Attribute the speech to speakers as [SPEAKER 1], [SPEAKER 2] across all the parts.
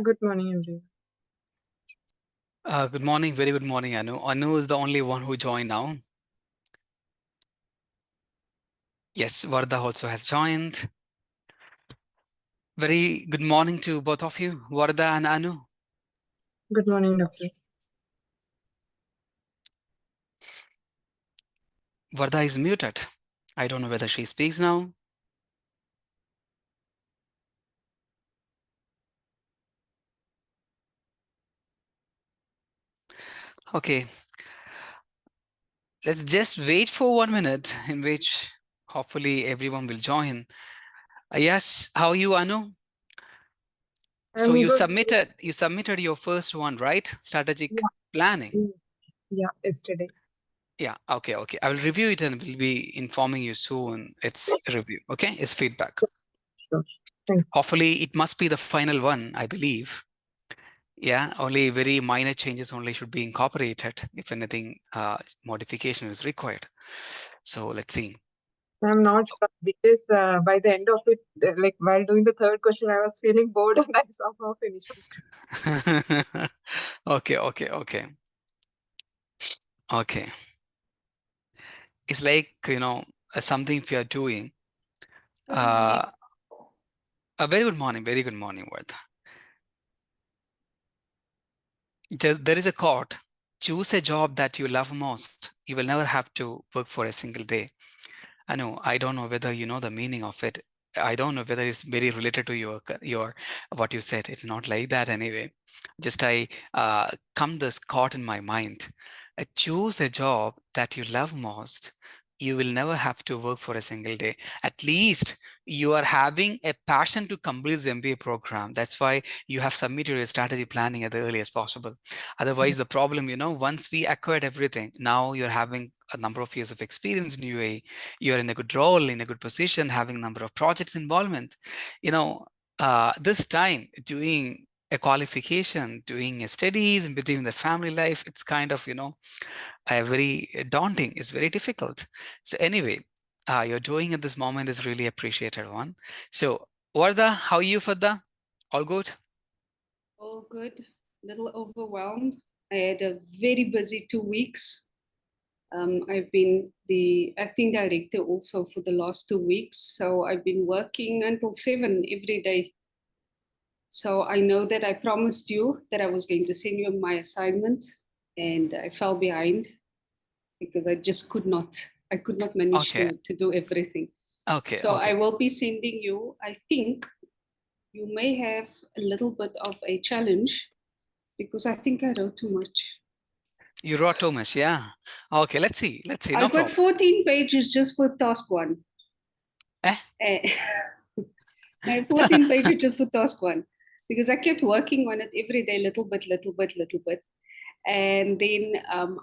[SPEAKER 1] Good morning, everyone.
[SPEAKER 2] Good morning, very good morning, Anu. Anu is the only one who joined now. Yes, Varda also has joined. Very good morning to both of you, Varda and Anu.
[SPEAKER 1] Good morning, Doctor.
[SPEAKER 2] Varda is muted. I don't know whether she speaks now. Okay, let's just wait for 1 minute in which hopefully everyone will join. Yes, how are you, Anu? So
[SPEAKER 1] I'm
[SPEAKER 2] you
[SPEAKER 1] good.
[SPEAKER 2] submitted your first one, right? Strategic planning.
[SPEAKER 1] Mm, Yeah, yesterday.
[SPEAKER 2] Yeah, okay. I will review it and will be informing you soon. It's a review, okay? It's feedback.
[SPEAKER 1] Sure. Thank
[SPEAKER 2] Hopefully it must be the final one, I believe. Yeah, only very minor changes only should be incorporated if anything modification is required. So let's see.
[SPEAKER 1] you. I'm not sure because by the end of it, like while doing the third question, I was feeling bored and I somehow finished it.
[SPEAKER 2] Okay. It's like, something if you're doing. A very good morning, Worth. There is a quote: choose a job that you love most. You will never have to work for a single day. I don't know whether you know the meaning of it. I don't know whether it's very related to your what you said. It's not like that anyway. Just I come this caught in my mind. Choose a job that you love most. You will never have to work for a single day. At least you are having a passion to complete the MBA program. That's why you have submitted your strategy planning at the earliest possible. Otherwise, the problem, once we acquired everything, now you're having a number of years of experience in UAE, you're in a good role, in a good position, having a number of projects involvement. This time doing a qualification, doing a studies in between the family life, it's kind of, a very daunting, it's very difficult. So anyway, you're doing at this moment is really appreciated one. So Warda, how are you, Fadda? All good?
[SPEAKER 3] All good, little overwhelmed. I had a very busy 2 weeks. I've been the acting director also for the last 2 weeks. So I've been working until 7 every day. So I know that I promised you that I was going to send you my assignment, and I fell behind because I could not manage
[SPEAKER 2] Okay.
[SPEAKER 3] to do everything.
[SPEAKER 2] Okay.
[SPEAKER 3] So I will be sending you, I think you may have a little bit of a challenge because I think I wrote too much.
[SPEAKER 2] You wrote too much, yeah. Okay, let's see.
[SPEAKER 3] I
[SPEAKER 2] No
[SPEAKER 3] got
[SPEAKER 2] problem.
[SPEAKER 3] 14 pages just for task one.
[SPEAKER 2] Eh?
[SPEAKER 3] I have 14 pages just for task one because I kept working on it every day, little bit. And then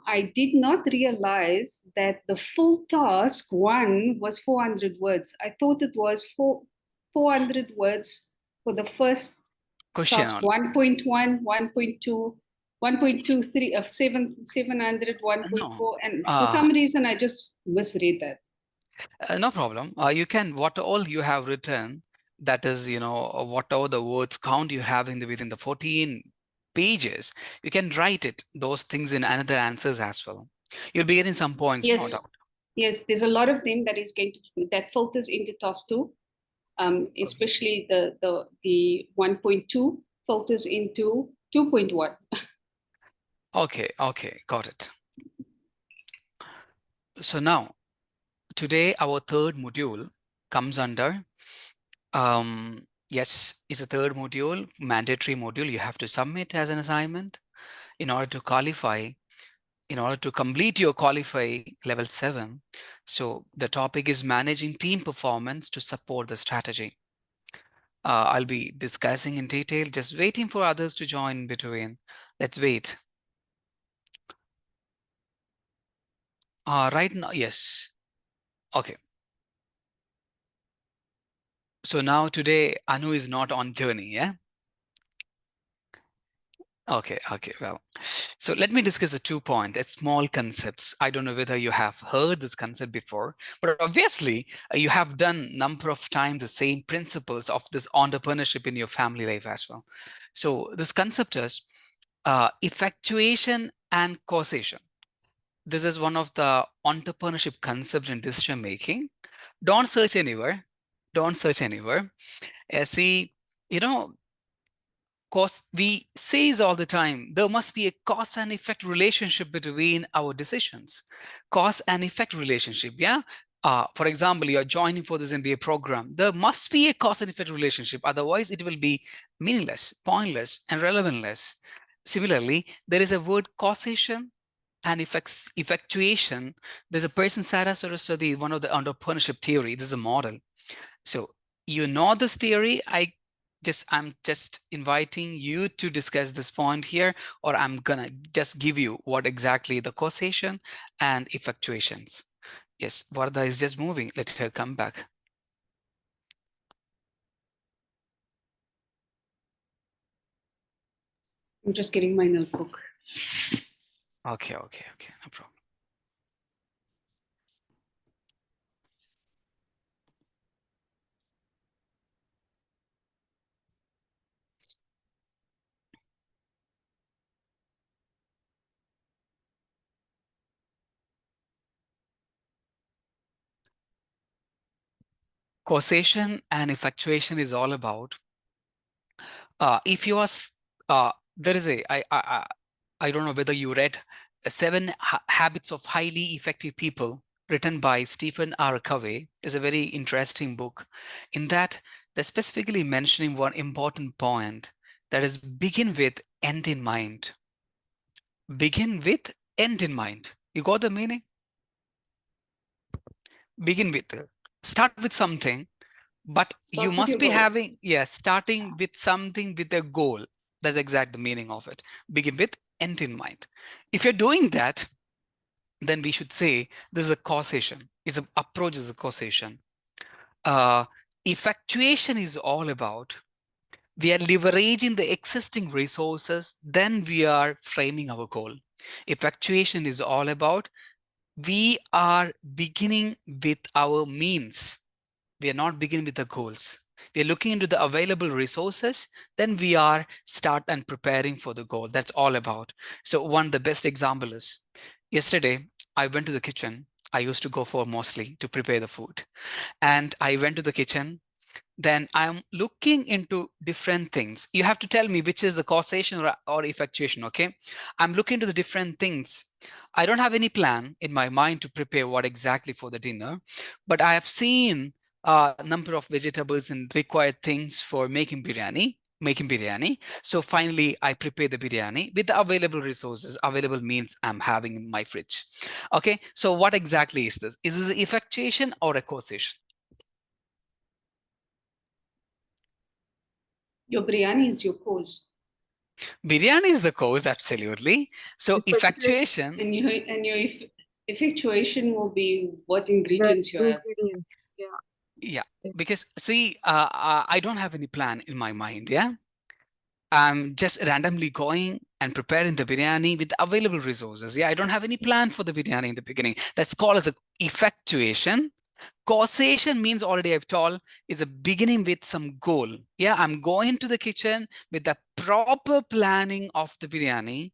[SPEAKER 3] I did not realize that the full task one was 400 words. I thought it was 400 words for the first
[SPEAKER 2] Question
[SPEAKER 3] task
[SPEAKER 2] only.
[SPEAKER 3] 1.1, 1.2, 1.23 of 700,
[SPEAKER 2] No.
[SPEAKER 3] 1.4. And for some reason, I just misread that.
[SPEAKER 2] No problem. You can, what all you have written, that is, whatever the words count you have within the 14 pages, you can write it, those things in another answers as well. You'll be getting some points, no doubt.
[SPEAKER 3] Yes, there's a lot of them that filters into task two, especially the 1.2 filters into 2.1.
[SPEAKER 2] Okay, got it. So now, today our third module comes under, yes, it's a third module, mandatory module you have to submit as an assignment in order to qualify, in order to complete your qualify level 7. So the topic is managing team performance to support the strategy. I'll be discussing in detail, just waiting for others to join in between. Let's wait. Right now, yes. Okay. So now today, Anu is not on journey, yeah? Okay, well. So let me discuss a 2-point, a small concepts. I don't know whether you have heard this concept before, but obviously you have done number of times the same principles of this entrepreneurship in your family life as well. So this concept is effectuation and causation. This is one of the entrepreneurship concept in decision making. Don't search anywhere. Don't search anywhere. See, you know, cause we says all the time, there must be a cause and effect relationship between our decisions. Cause and effect relationship, yeah? For example, you're joining for this MBA program. There must be a cause and effect relationship. Otherwise, it will be meaningless, pointless, and relevantless. Similarly, there is a word causation and effectuation. There's a person, Sarah Saraswati, one of the entrepreneurship theory. This is a model. So you know this theory. I'm just inviting you to discuss this point here, or I'm gonna just give you what exactly the causation and effectuations. Yes, Varda is just moving. Let her come back.
[SPEAKER 3] I'm just getting my notebook.
[SPEAKER 2] Okay, no problem. Causation and effectuation is all about if you are there is I don't know whether you read 7 Habits of Highly Effective People, written by Stephen R. Covey. Is a very interesting book. In that, they're specifically mentioning one important point, that is begin with end in mind. Begin with end in mind. You got the meaning? Begin with, start with something, but you must be having, yes, starting with something with a goal. That's exactly the meaning of it. Begin with end in mind. If you're doing that, then we should say this is a causation. It's an approach is a causation. Effectuation is all about we are leveraging the existing resources, then we are framing our goal. Effectuation is all about we are beginning with our means. We are not beginning with the goals. We are looking into the available resources, then we are start and preparing for the goal. That's all about. So one, the best example is yesterday, I went to the kitchen. I used to go for mostly to prepare the food. And I went to the kitchen. Then I'm looking into different things. You have to tell me which is the causation or effectuation, okay? I'm looking to the different things. I don't have any plan in my mind to prepare what exactly for the dinner, but I have seen a number of vegetables and required things for making biryani. So finally, I prepare the biryani with the available resources. Available means I'm having in my fridge. Okay, so what exactly is this? Is this effectuation or a causation?
[SPEAKER 3] Your biryani is your cause.
[SPEAKER 2] Biryani is the cause, absolutely. So effectuation.
[SPEAKER 3] And your effectuation will be what ingredients you have.
[SPEAKER 2] Yeah, because see, I don't have any plan in my mind, yeah? I'm just randomly going and preparing the biryani with available resources. Yeah, I don't have any plan for the biryani in the beginning. That's called as a effectuation. Causation means already I've told is a beginning with some goal. Yeah, I'm going to the kitchen with the proper planning of the biryani.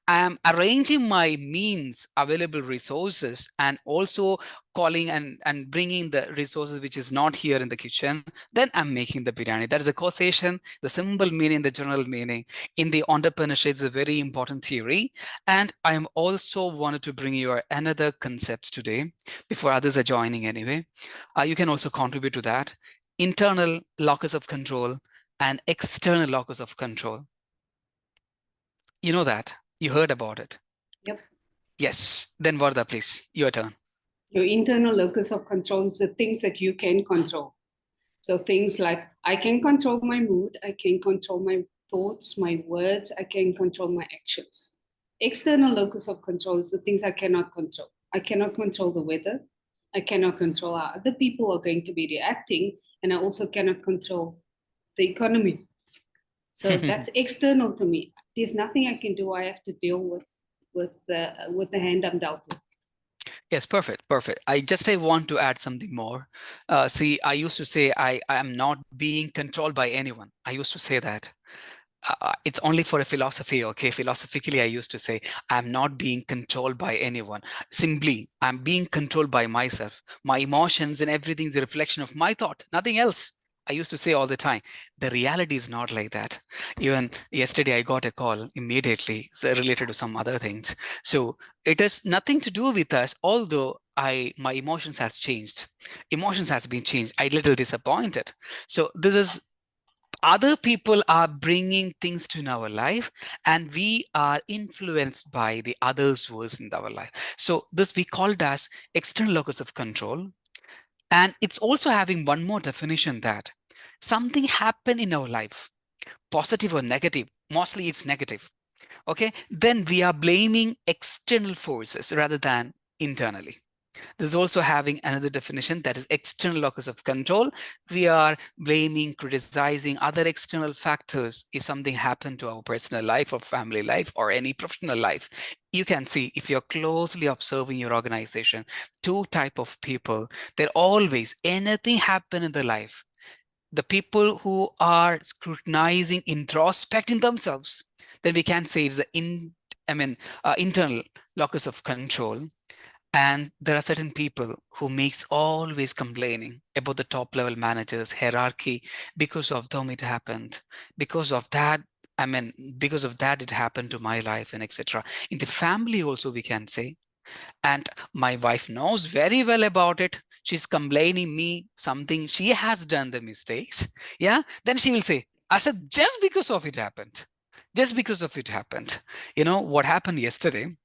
[SPEAKER 2] I'm arranging my means, available resources, and also calling and bringing the resources which is not here in the kitchen. Then I'm making the biryani. That is a causation, the simple meaning, the general meaning. In the entrepreneurship, it's a very important theory. And I am also wanted to bring you another concept today before others are joining anyway. You can also contribute to that. Internal locus of control and external locus of control. You know that. You heard about it.
[SPEAKER 3] Yep.
[SPEAKER 2] Yes. Then Varda, please, your turn.
[SPEAKER 3] Your internal locus of control is the things that you can control. So things like I can control my mood, I can control my thoughts, my words, I can control my actions. External locus of control is the things I cannot control. I cannot control the weather. I cannot control how other people are going to be reacting. And I also cannot control the economy. So that's external to me. There's nothing I can do. I have to deal with with the hand I'm dealt with.
[SPEAKER 2] Yes, perfect, perfect. I want to add something more. See, I used to say I am not being controlled by anyone. I used to say that. It's only for a philosophy, okay? Philosophically, I used to say, I'm not being controlled by anyone. Simply, I'm being controlled by myself. My emotions and everything is a reflection of my thought, nothing else. I used to say all the time. The reality is not like that. Even yesterday, I got a call immediately related to some other things. So it has nothing to do with us, although my emotions has changed. Emotions has been changed. I little disappointed. So this is other people are bringing things to our life and we are influenced by the others words in our life. So this we called as external locus of control. And it's also having one more definition that something happened in our life, positive or negative, mostly it's negative. Okay, then we are blaming external forces rather than internally. This is also having another definition that is external locus of control. We are blaming, criticizing other external factors if something happened to our personal life or family life or any professional life. You can see if you're closely observing your organization, two type of people, they're always, anything happen in their life. The people who are scrutinizing, introspecting themselves, then we can say it's the internal locus of control. And there are certain people who makes always complaining about the top level managers, hierarchy, because of them it happened. Because of that, because of that it happened to my life and etc. In the family also we can say, and my wife knows very well about it. She's complaining me something she has done the mistakes. Yeah, then she will say, I said, just because of it happened. Just because of it happened. You know what happened yesterday?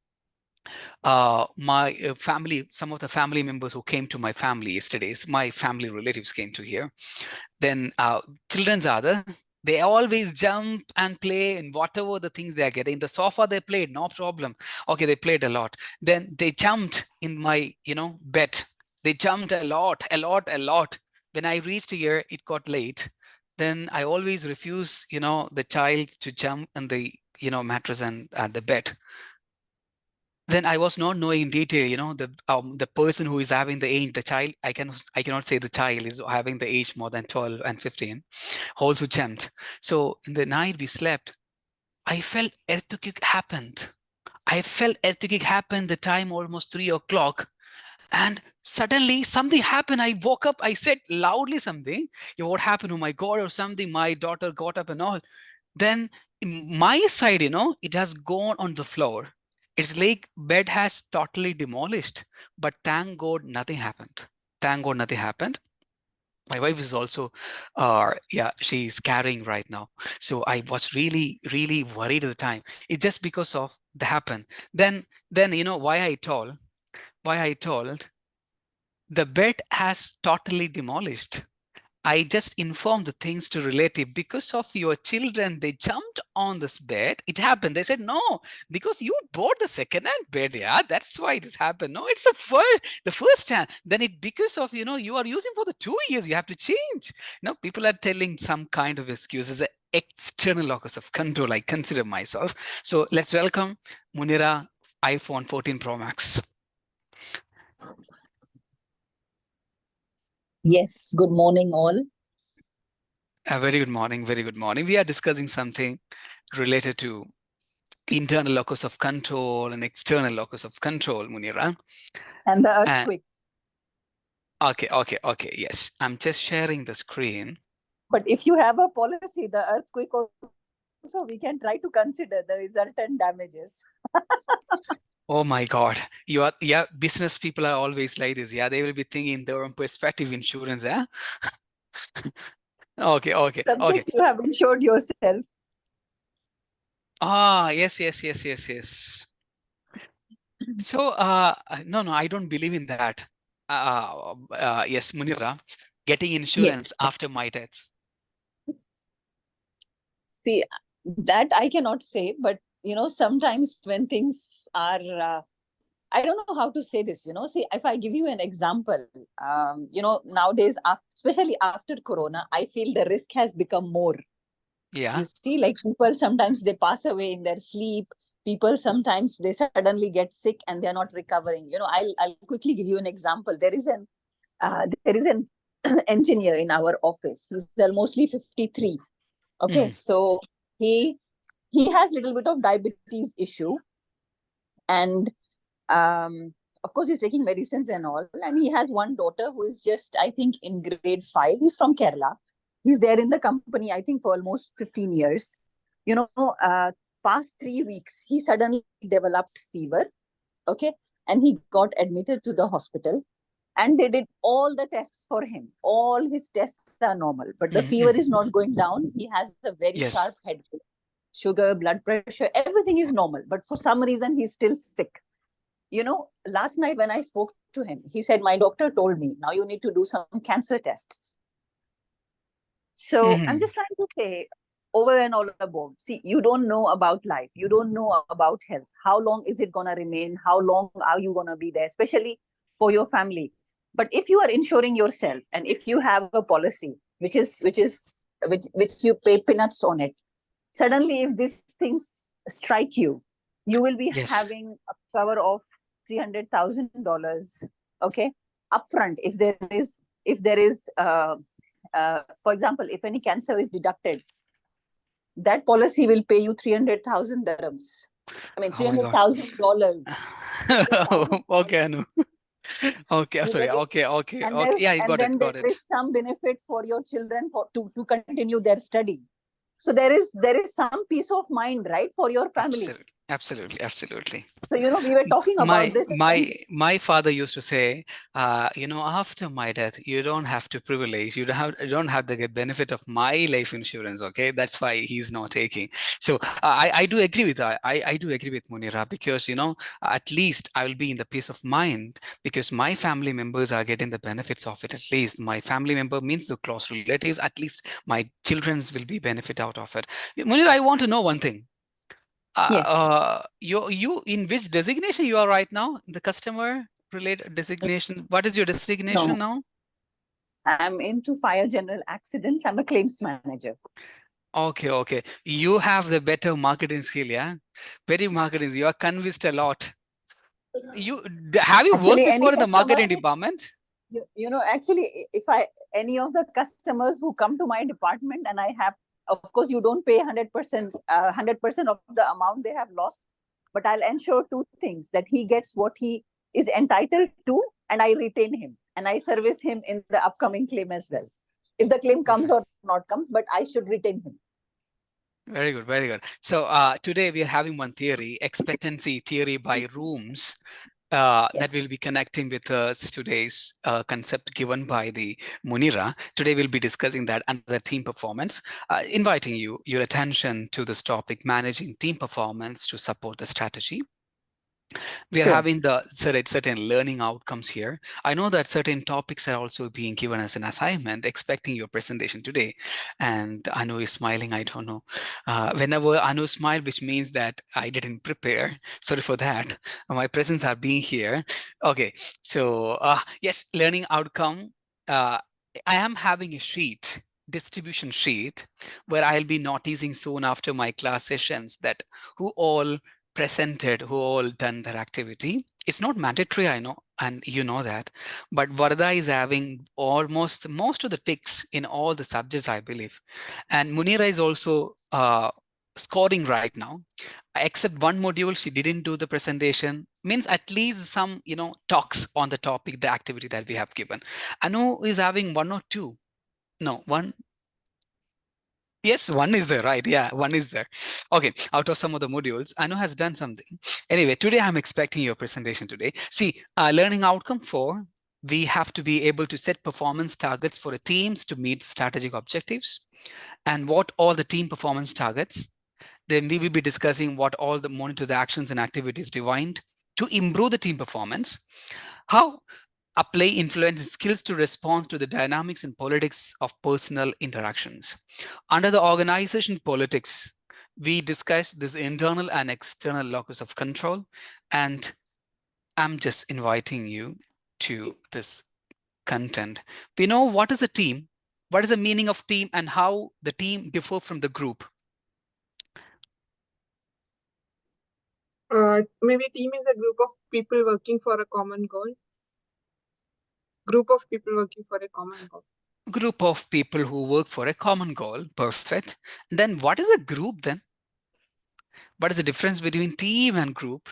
[SPEAKER 2] My family, some of the family members who came to my family yesterday, my family relatives came to here. Then children's are there. They always jump and play and whatever the things they are getting. The sofa they played, no problem. Okay, they played a lot. Then they jumped in my, bed. They jumped a lot, a lot, a lot. When I reached here, it got late. Then I always refuse, the child to jump in the, mattress and the bed. Then I was not knowing in detail, the person who is having the age, the child, I cannot say the child is having the age more than 12 and 15, also jumped. So in the night we slept, I felt earthquake happened. I felt earthquake happened the time almost 3 o'clock. And suddenly something happened. I woke up, I said loudly something, what happened? Oh my God, or something. My daughter got up and all. Then my side, it has gone on the floor. It's like bed has totally demolished, but thank God nothing happened. Thank God nothing happened. My wife is also, she's carrying right now. So I was really, really worried at the time. It's just because of the happen. Then why I told the bed has totally demolished. I just informed the things to relative because of your children. They jumped on this bed. It happened. They said, no, because you bought the second-hand bed. Yeah, that's why it has happened. No, it's the first hand. Then it because of, you are using for the 2 years. You have to change. People are telling some kind of excuses. External locus of control. I consider myself. So let's welcome Munira, iPhone 14 Pro Max.
[SPEAKER 4] Yes, good morning all.
[SPEAKER 2] A very good morning, very good morning. We are discussing something related to internal locus of control and external locus of control, Munira.
[SPEAKER 4] And the earthquake.
[SPEAKER 2] Okay, yes. I'm just sharing the screen.
[SPEAKER 4] But if you have a policy, the earthquake also, we can try to consider the resultant damages.
[SPEAKER 2] Oh my God. Business people are always like this. Yeah, they will be thinking their own perspective insurance. Yeah. Okay.
[SPEAKER 4] Subject you have insured yourself.
[SPEAKER 2] Yes. So, no, I don't believe in that. Yes, Munira, getting insurance after my death.
[SPEAKER 4] See, that I cannot say, but sometimes when things are, I don't know how to say this, see, if I give you an example, nowadays, especially after Corona, I feel the risk has become more.
[SPEAKER 2] Yeah.
[SPEAKER 4] You see, like people, sometimes they pass away in their sleep. people sometimes they suddenly get sick and they're not recovering. I'll quickly give you an example. There is an engineer in our office. He's almost 53. Okay, so he has little bit of diabetes issue, and of course he's taking medicines and all, and he has one daughter who is just, I think, in grade 5. He's from Kerala. He's there in the company, I think, for almost 15 years. Past 3 weeks he suddenly developed fever. Okay, and he got admitted to the hospital, and they did all the tests for him. All his tests are normal, but the fever is not going down. He has a very sharp headache, sugar, blood pressure, everything is normal, but for some reason he's still sick. Last night when I spoke to him, he said, my doctor told me now you need to do some cancer tests. So I'm just trying to say, over and all above, see, you don't know about life, you don't know about health. How long is it going to remain? How long are you going to be there, especially for your family? But if you are insuring yourself, and if you have a policy which you pay peanuts on it, suddenly if these things strike you, you will be having a cover of $300,000, okay, upfront. If there is for example, if any cancer is deducted, that policy will pay you 300,000 dirhams. I mean, $300,000.
[SPEAKER 2] Okay, Anu. Okay, sorry. Okay. Yeah, I got it.
[SPEAKER 4] There is some benefit for your children to continue their study. So there is some peace of mind, right, for your family.
[SPEAKER 2] Absolutely.
[SPEAKER 4] So we were talking about this.
[SPEAKER 2] My father used to say, after my death, you don't have to privilege. You don't have the benefit of my life insurance. Okay, that's why he's not taking. So I do agree with that. I do agree with Munira, because at least I will be in the peace of mind because my family members are getting the benefits of it. At least my family member means the close relatives. At least my children's will be benefit out of it. Munira, I want to know one thing.
[SPEAKER 4] Yes.
[SPEAKER 2] You in which designation you are right now? The customer related designation. What is your designation now?
[SPEAKER 4] I'm into fire general accidents. I'm a claims manager.
[SPEAKER 2] Okay. You have the better marketing skill, yeah? Very marketing. You are convinced a lot. Have you worked before in the marketing department?
[SPEAKER 4] Actually, if any of the customers who come to my department, and I have, of course, you don't pay 100% of the amount they have lost, but I'll ensure 2 things: that he gets what he is entitled to, and I retain him, and I service him in the upcoming claim as well. If the claim comes or not comes, but I should retain him.
[SPEAKER 2] Very good. So today we are having one theory, expectancy theory by rooms. That will be connecting with today's concept given by the Munira. Today we'll be discussing that under the team performance, inviting your attention to this topic, managing team performance to support the strategy. We are having the certain learning outcomes here. I know that certain topics are also being given as an assignment, expecting your presentation today. And Anu is smiling, I don't know. Whenever Anu smiles, which means that I didn't prepare. Sorry for that. My presence are being here. Okay, so yes, learning outcome. I am having a sheet, distribution sheet, where I'll be noticing soon after my class sessions that who all presented, who all done their activity. It's not mandatory, I know, and you know that. But Varda is having almost most of the ticks in all the subjects, I believe. And Munira is also scoring right now. Except one module, she didn't do the presentation. Means at least some, talks on the topic, the activity that we have given. Anu is having 1 or 2. No, 1. Yes, 1 is there, right? Yeah, 1 is there. Okay, out of some of the modules, Anu has done something. Anyway, today I'm expecting your presentation today. See, learning outcome 4, we have to be able to set performance targets for the teams to meet strategic objectives. And what all the team performance targets. Then we will be discussing what all the monitor the actions and activities defined to improve the team performance. How apply influence skills to respond to the dynamics and politics of personal interactions. Under the organization politics, we discussed this internal and external locus of control, and I'm just inviting you to this content. We know what is the team, what is the meaning of team, and how the team differ from the group.
[SPEAKER 1] Maybe team is a group of people working for a common goal. Group of people working for a common goal.
[SPEAKER 2] Group of people who work for a common goal. Perfect. Then what is a group then? What is the difference between team and group?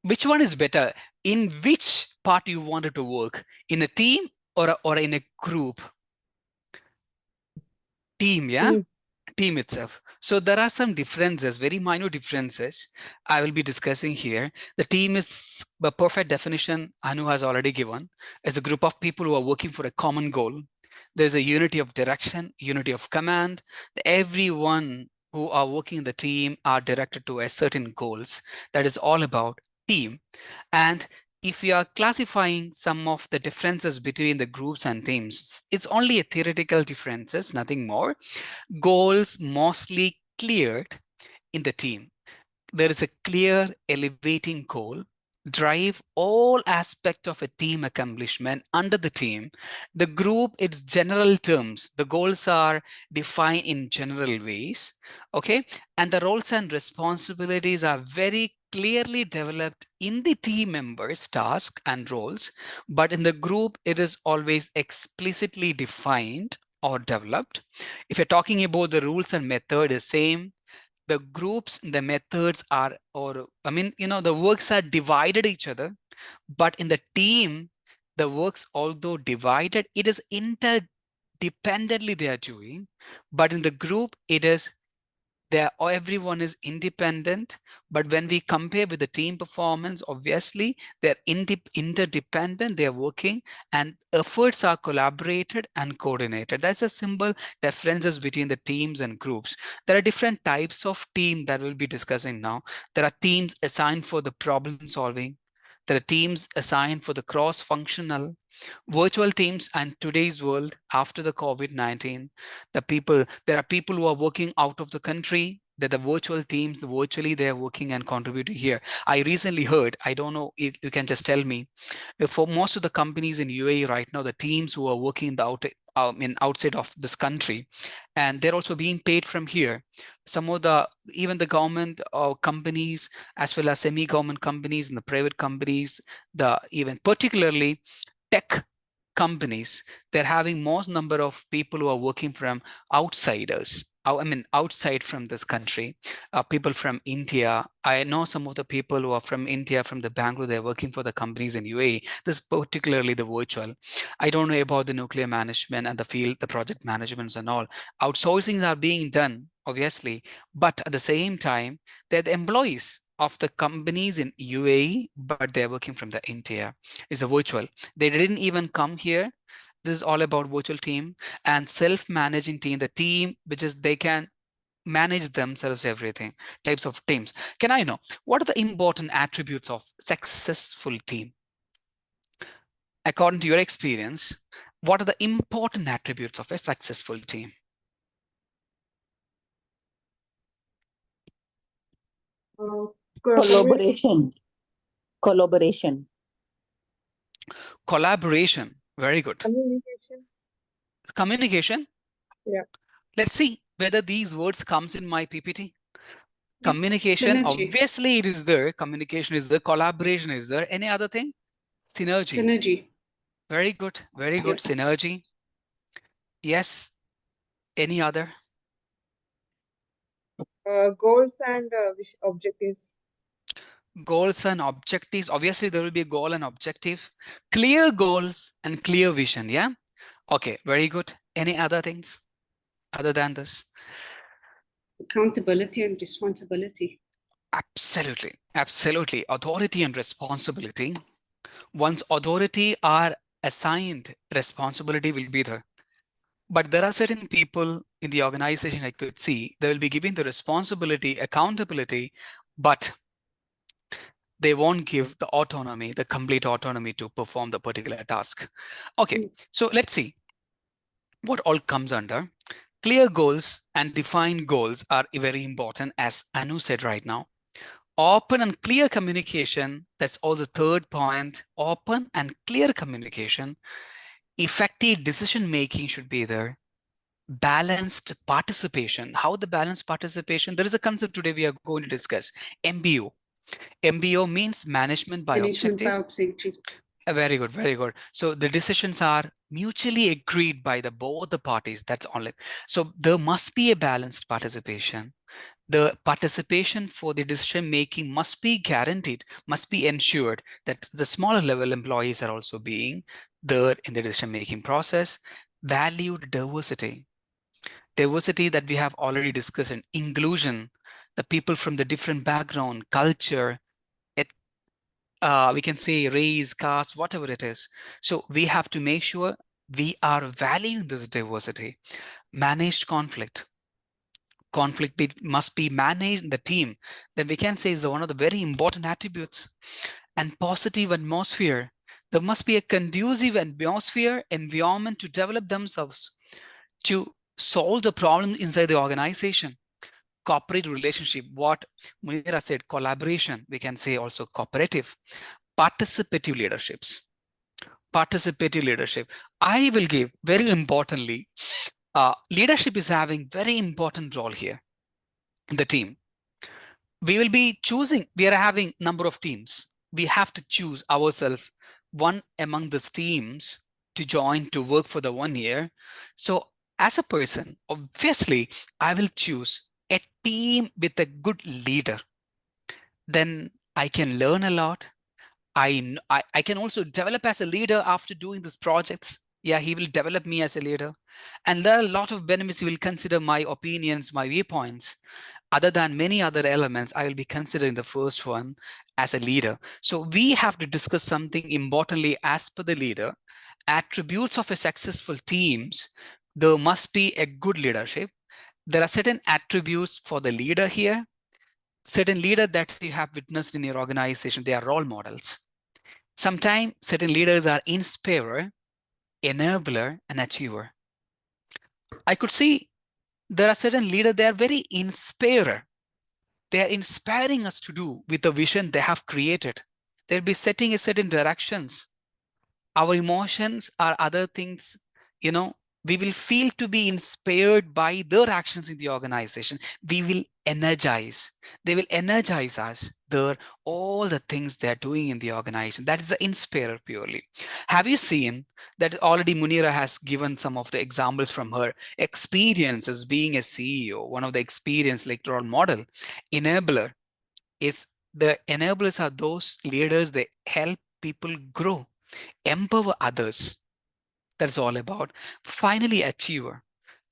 [SPEAKER 2] Which one is better? In which part you wanted to work? In a team or in a group? Team, yeah? Team itself. So there are some differences, very minor differences I will be discussing here. The team is the perfect definition Anu has already given. It's a group of people who are working for a common goal. There's a unity of direction, unity of command. Everyone who are working in the team are directed to a certain goals. That is all about team. And if we are classifying some of the differences between the groups and teams, it's only a theoretical differences, nothing more. Goals mostly cleared in the team. There is a clear elevating goal, drive all aspect of a team accomplishment under the team. The group, it's general terms. The goals are defined in general ways, okay? And the roles and responsibilities are very clearly developed in the team members' tasks and roles, but in the group, it is always explicitly defined or developed. If you're talking about the rules and method is same, the groups, the methods are, or I mean, the works are divided each other, but in the team, the works, although divided, it is interdependently they are doing, but in the group, it is everyone is independent, but when we compare with the team performance, obviously they're interdependent, they're working, and efforts are collaborated and coordinated. That's a simple differences between the teams and groups. There are different types of team that we'll be discussing now. There are teams assigned for the problem solving. There are teams assigned for the cross-functional virtual teams. And today's world, after the COVID-19, there are people who are working out of the country. They're the virtual teams, virtually they're working and contributing here. I recently heard, I don't know if you can just tell me, for most of the companies in UAE right now, the teams who are working in the outside of this country, and they're also being paid from here. Some of even the government companies, as well as semi-government companies and the private companies, even particularly tech companies, they're having most number of people who are working from outsiders. I mean, outside from this country, people from India. I know some of the people who are from India, from the Bangalore, they're working for the companies in UAE. This is particularly the virtual. I don't know about the nuclear management and the field, the project managements and all. Outsourcings are being done, obviously, but at the same time, they're the employees of the companies in UAE, but they're working from the India. It's a virtual. They didn't even come here. This is all about virtual team and self-managing team, the team which is they can manage themselves, everything, types of teams. Can I know what are the important attributes of successful team? According to your experience, what are the important attributes of a successful team?
[SPEAKER 4] Collaboration. Collaboration.
[SPEAKER 2] Collaboration. Very good.
[SPEAKER 1] Communication.
[SPEAKER 2] Communication.
[SPEAKER 1] Yeah.
[SPEAKER 2] Let's see whether these words comes in my PPT. Communication,
[SPEAKER 3] Synergy.
[SPEAKER 2] obviously it is there. Communication is there. Collaboration is there. Any other thing? Synergy.
[SPEAKER 3] Synergy.
[SPEAKER 2] Very good. Very good. Synergy. Yes. Any other?
[SPEAKER 1] Goals and objectives.
[SPEAKER 2] Goals and objectives. Obviously, there will be a goal and objective. Clear goals and clear vision. Yeah. Okay. Very good. Any other things other than this?
[SPEAKER 3] Accountability and responsibility.
[SPEAKER 2] Absolutely. Absolutely. Authority and responsibility. Once authority are assigned, responsibility will be there. But there are certain people in the organization I could see, they will be given the responsibility, accountability, but they won't give the autonomy, the complete autonomy to perform the particular task. Okay, so let's see what all comes under. Clear goals and defined goals are very important, as Anu said right now. Open and clear communication, that's all the third point. Open and clear communication. Effective decision making should be there. Balanced participation. How the balanced participation? There is a concept today we are going to discuss, MBO. MBO means management by
[SPEAKER 3] Management
[SPEAKER 2] objective.
[SPEAKER 3] by objective.
[SPEAKER 2] Very good, very good. So the decisions are mutually agreed by both the parties. That's only. So there must be a balanced participation. The participation for the decision making must be guaranteed, must be ensured that the smaller level employees are also being there in the decision making process. Valued diversity. Diversity that we have already discussed, and inclusion, the people from the different background, culture, we can say race, caste, whatever it is. So we have to make sure we are valuing this diversity. Managed conflict. Conflict must be managed in the team. Then we can say is one of the very important attributes. And positive atmosphere. There must be a conducive atmosphere, environment to develop themselves, to solve the problem inside the organization. Corporate relationship, what Munira said, collaboration, we can say also cooperative. Participative leaderships. Participative leadership. I will give, very importantly, leadership is having very important role here in the team. We will be choosing, we are having number of teams. We have to choose ourselves one among these teams to join to work for the 1 year. So as a person, obviously, I will choose a team with a good leader. Then I can learn a lot. I can also develop as a leader after doing these projects. Yeah, he will develop me as a leader. And there are a lot of benefits. He will consider my opinions, my viewpoints. Other than many other elements, I will be considering the first one as a leader. So we have to discuss something importantly as per the leader. Attributes of a successful teams, there must be a good leadership. There are certain attributes for the leader here. Certain leader that you have witnessed in your organization, they are role models. Sometimes certain leaders are inspirer, enabler, and achiever. I could see there are certain leaders, they are very inspirer. They are inspiring us to do with the vision they have created. They'll be setting a certain directions. Our emotions are other things, we will feel to be inspired by their actions in the organization. We will energize. They will energize us. All the things they're doing in the organization. That is the inspirer purely. Have you seen that already Munira has given some of the examples from her experience as being a CEO, one of the experience like role model. Enabler is the enablers are those leaders, they help people grow, empower others. That's all about. Finally, achiever.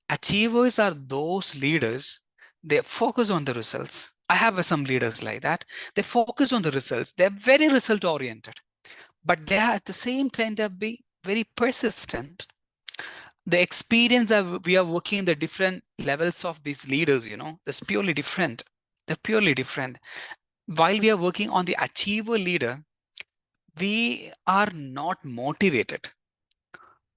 [SPEAKER 2] Achievers are those leaders, they focus on the results. I have some leaders like that. They focus on the results. They're very result oriented, but they are at the same time to be very persistent. The experience that we are working the different levels of these leaders, that's purely different. They're purely different. While we are working on the achiever leader, we are not motivated.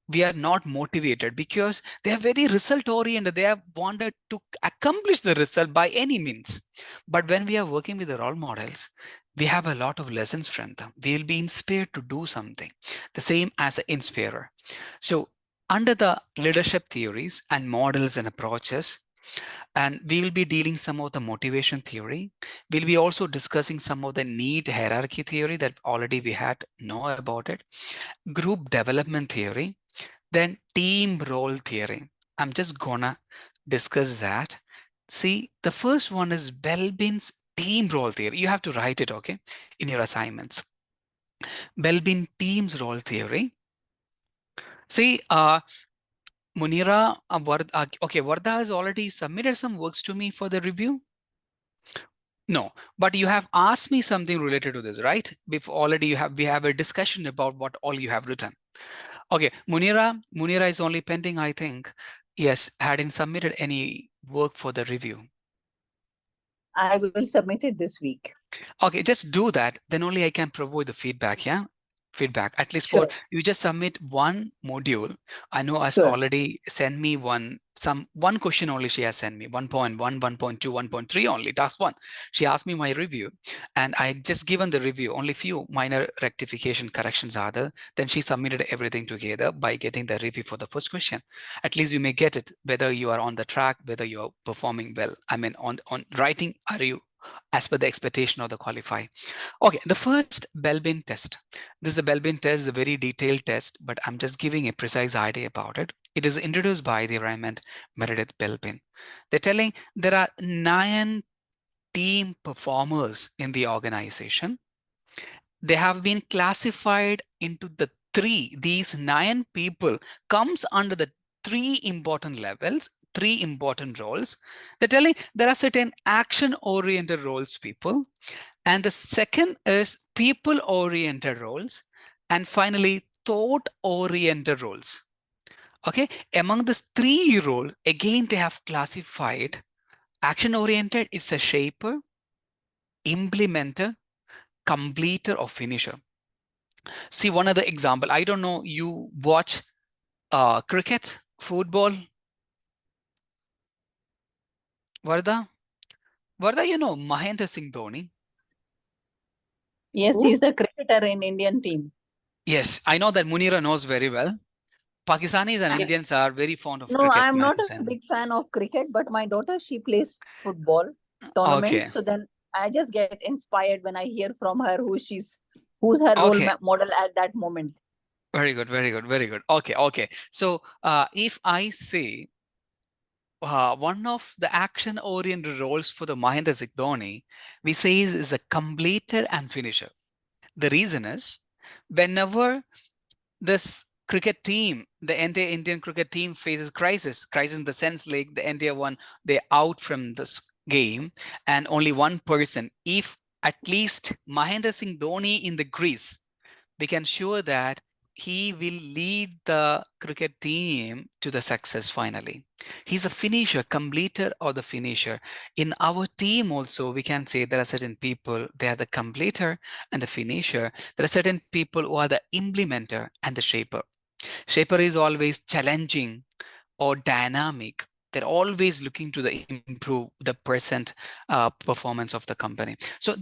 [SPEAKER 2] We are not motivated because they are very result oriented. They have wanted to accomplish the result by any means. But when we are working with the role models, we have a lot of lessons from them. We will be inspired to do something, the same as an inspirer. So under the leadership theories and models and approaches, and we will be dealing some of the motivation theory. We'll be also discussing some of the need hierarchy theory that already we had know about it. Group development theory, then team role theory. I'm just gonna discuss that. See, the first one is Belbin's team role theory. You have to write it, okay, in your assignments. Belbin team's role theory. See, Munira, okay, Vardha has already submitted some works to me for the review. No, but you have asked me something related to this, right? Before already we have a discussion about what all you have written. Okay, Munira is only pending, I think. Yes, hadn't submitted any work for the review.
[SPEAKER 4] I will submit it this week.
[SPEAKER 2] Okay, just do that. Then only I can provide the feedback, yeah? Feedback. At least
[SPEAKER 4] Sure.
[SPEAKER 2] you just submit one module. I know has
[SPEAKER 4] Sure.
[SPEAKER 2] already sent me one one question only she has sent me, 1.1, 1.2, 1.3 only, task 1. She asked me my review, and I just given the review. Only few minor rectification corrections are there. Then she submitted everything together by getting the review for the first question. At least you may get it, whether you are on the track, whether you are performing well. I mean, on writing, are you as per the expectation or the qualify? Okay, the first Belbin test. This is a Belbin test, a very detailed test, but I'm just giving a precise idea about it. It is introduced by the Raymond Meredith Belbin. They're telling there are 9 team performers in the organization. They have been classified into the 3. These 9 people comes under the 3 important levels, 3 important roles. They're telling there are certain action-oriented roles, people. And the second is people-oriented roles. And finally, thought-oriented roles. Okay, among these 3 roles, again, they have classified action-oriented, it's a shaper, implementer, completer, or finisher. See, one other example. I don't know, you watch cricket, football? Varda? Varda, you know Mahendra Singh Dhoni?
[SPEAKER 4] Yes,
[SPEAKER 1] Who?
[SPEAKER 4] he's the cricketer in Indian team.
[SPEAKER 2] Yes, I know that Munira knows very well. Pakistanis and
[SPEAKER 4] I-
[SPEAKER 2] Indians are very fond of
[SPEAKER 4] No,
[SPEAKER 2] cricket
[SPEAKER 4] I'm not
[SPEAKER 2] matches.
[SPEAKER 4] a
[SPEAKER 2] And
[SPEAKER 4] big fan of cricket, but my daughter, she plays football
[SPEAKER 2] okay,
[SPEAKER 4] tournaments. So then I just get inspired when I hear from her who's her role
[SPEAKER 2] okay,
[SPEAKER 4] model at that moment.
[SPEAKER 2] very good, very good, very good. Okay, okay. So if I say one of the action-oriented roles for the Mahendra Singh Dhoni, we say is a completer and finisher. The reason is, whenever this cricket team, the entire Indian cricket team faces crisis in the sense like the entire one, they're out from this game, and only one person, if at least Mahendra Singh Dhoni in the crease, we can show that he will lead the cricket team to the success finally. He's a finisher, completer, or the finisher. In our team also, we can say there are certain people, they are the completer and the finisher. There are certain people who are the implementer and the shaper. Shaper is always challenging or dynamic. They're always looking to improve the present performance of the company. So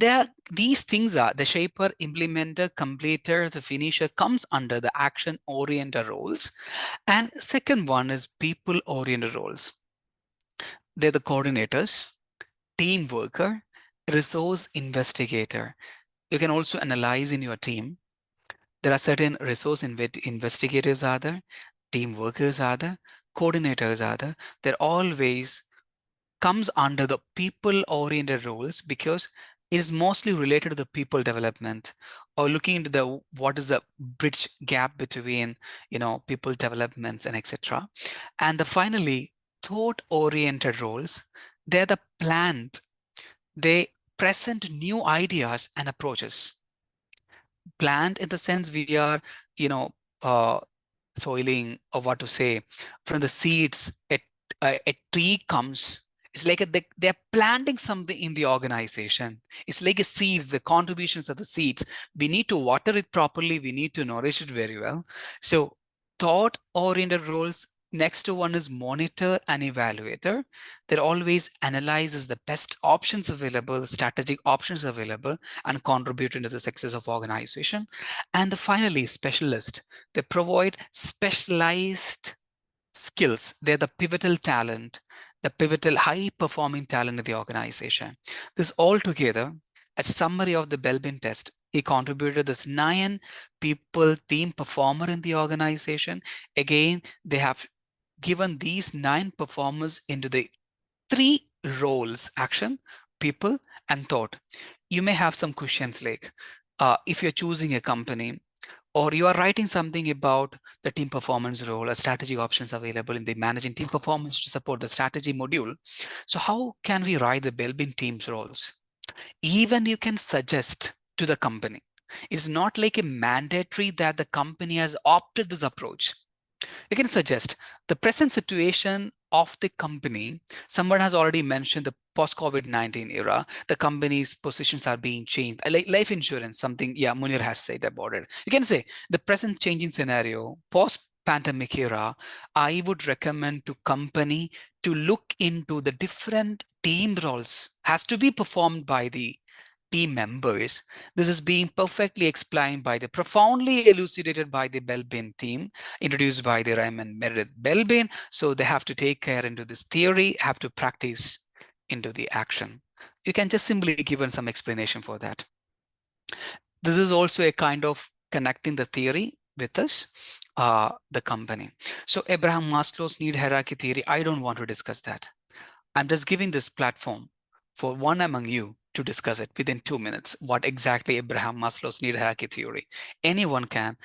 [SPEAKER 2] these things are the shaper, implementer, completer, the finisher comes under the action-oriented roles. And second one is people-oriented roles. They're the coordinators, team worker, resource investigator. You can also analyze in your team. There are certain resource investigators are there, team workers are there, coordinators are there. They're always comes under the people-oriented roles because it is mostly related to the people development or looking into the what is the bridge gap between people developments and etc. And finally, thought-oriented roles, they're the planned. They present new ideas and approaches. Planned in the sense we are, uh, soiling, or what to say, from the seeds, a tree comes. It's like they're planting something in the organization. It's like a seeds, the contributions of the seeds. We need to water it properly. We need to nourish it very well. So thought-oriented roles. Next to one is monitor and evaluator. That always analyzes the best options available, strategic options available, and contribute into the success of organization. And finally, specialist. They provide specialized skills. They're the pivotal talent, the pivotal high-performing talent in the organization. This all together, a summary of the Belbin test. He contributed this 9 people team performer in the organization. Again, they have given these 9 performers into the 3 roles: action, people, and thought. You may have some questions like, if you're choosing a company, or you are writing something about the team performance role or strategic options available in the managing team performance to support the strategy module. So how can we write the Belbin team's roles? Even you can suggest to the company. It's not like a mandatory that the company has opted this approach. You can suggest the present situation of the company. Someone has already mentioned the post-COVID-19 era, the company's positions are being changed. Like life insurance, something, yeah, Munir has said about it. You can say the present changing scenario, post pandemic era, I would recommend to company to look into the different team roles has to be performed by the team members. This is being perfectly explained by the profoundly elucidated by the Belbin team, introduced by the Raymond Meredith Belbin. So they have to take care into this theory, have to practice into the action. You can just simply give some explanation for that. This is also a kind of connecting the theory with us, the company. So Abraham Maslow's need hierarchy theory, I don't want to discuss that. I'm just giving this platform for one among you to discuss it within 2 minutes, what exactly Abraham Maslow's need hierarchy theory. Anyone can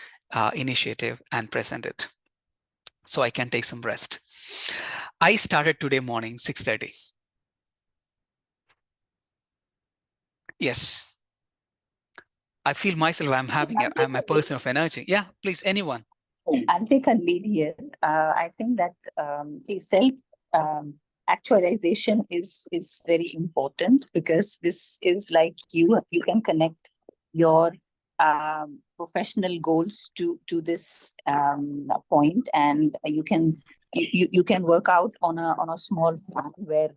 [SPEAKER 2] initiative and present it. So I can take some rest. I started today morning, 6:30. Yes. I feel myself, I'm a person of energy. Yeah, please, anyone.
[SPEAKER 4] I'll take a lead here. I think that the self actualization is very important, because this is like you can connect your professional goals to this point, and you can work out on a small plan where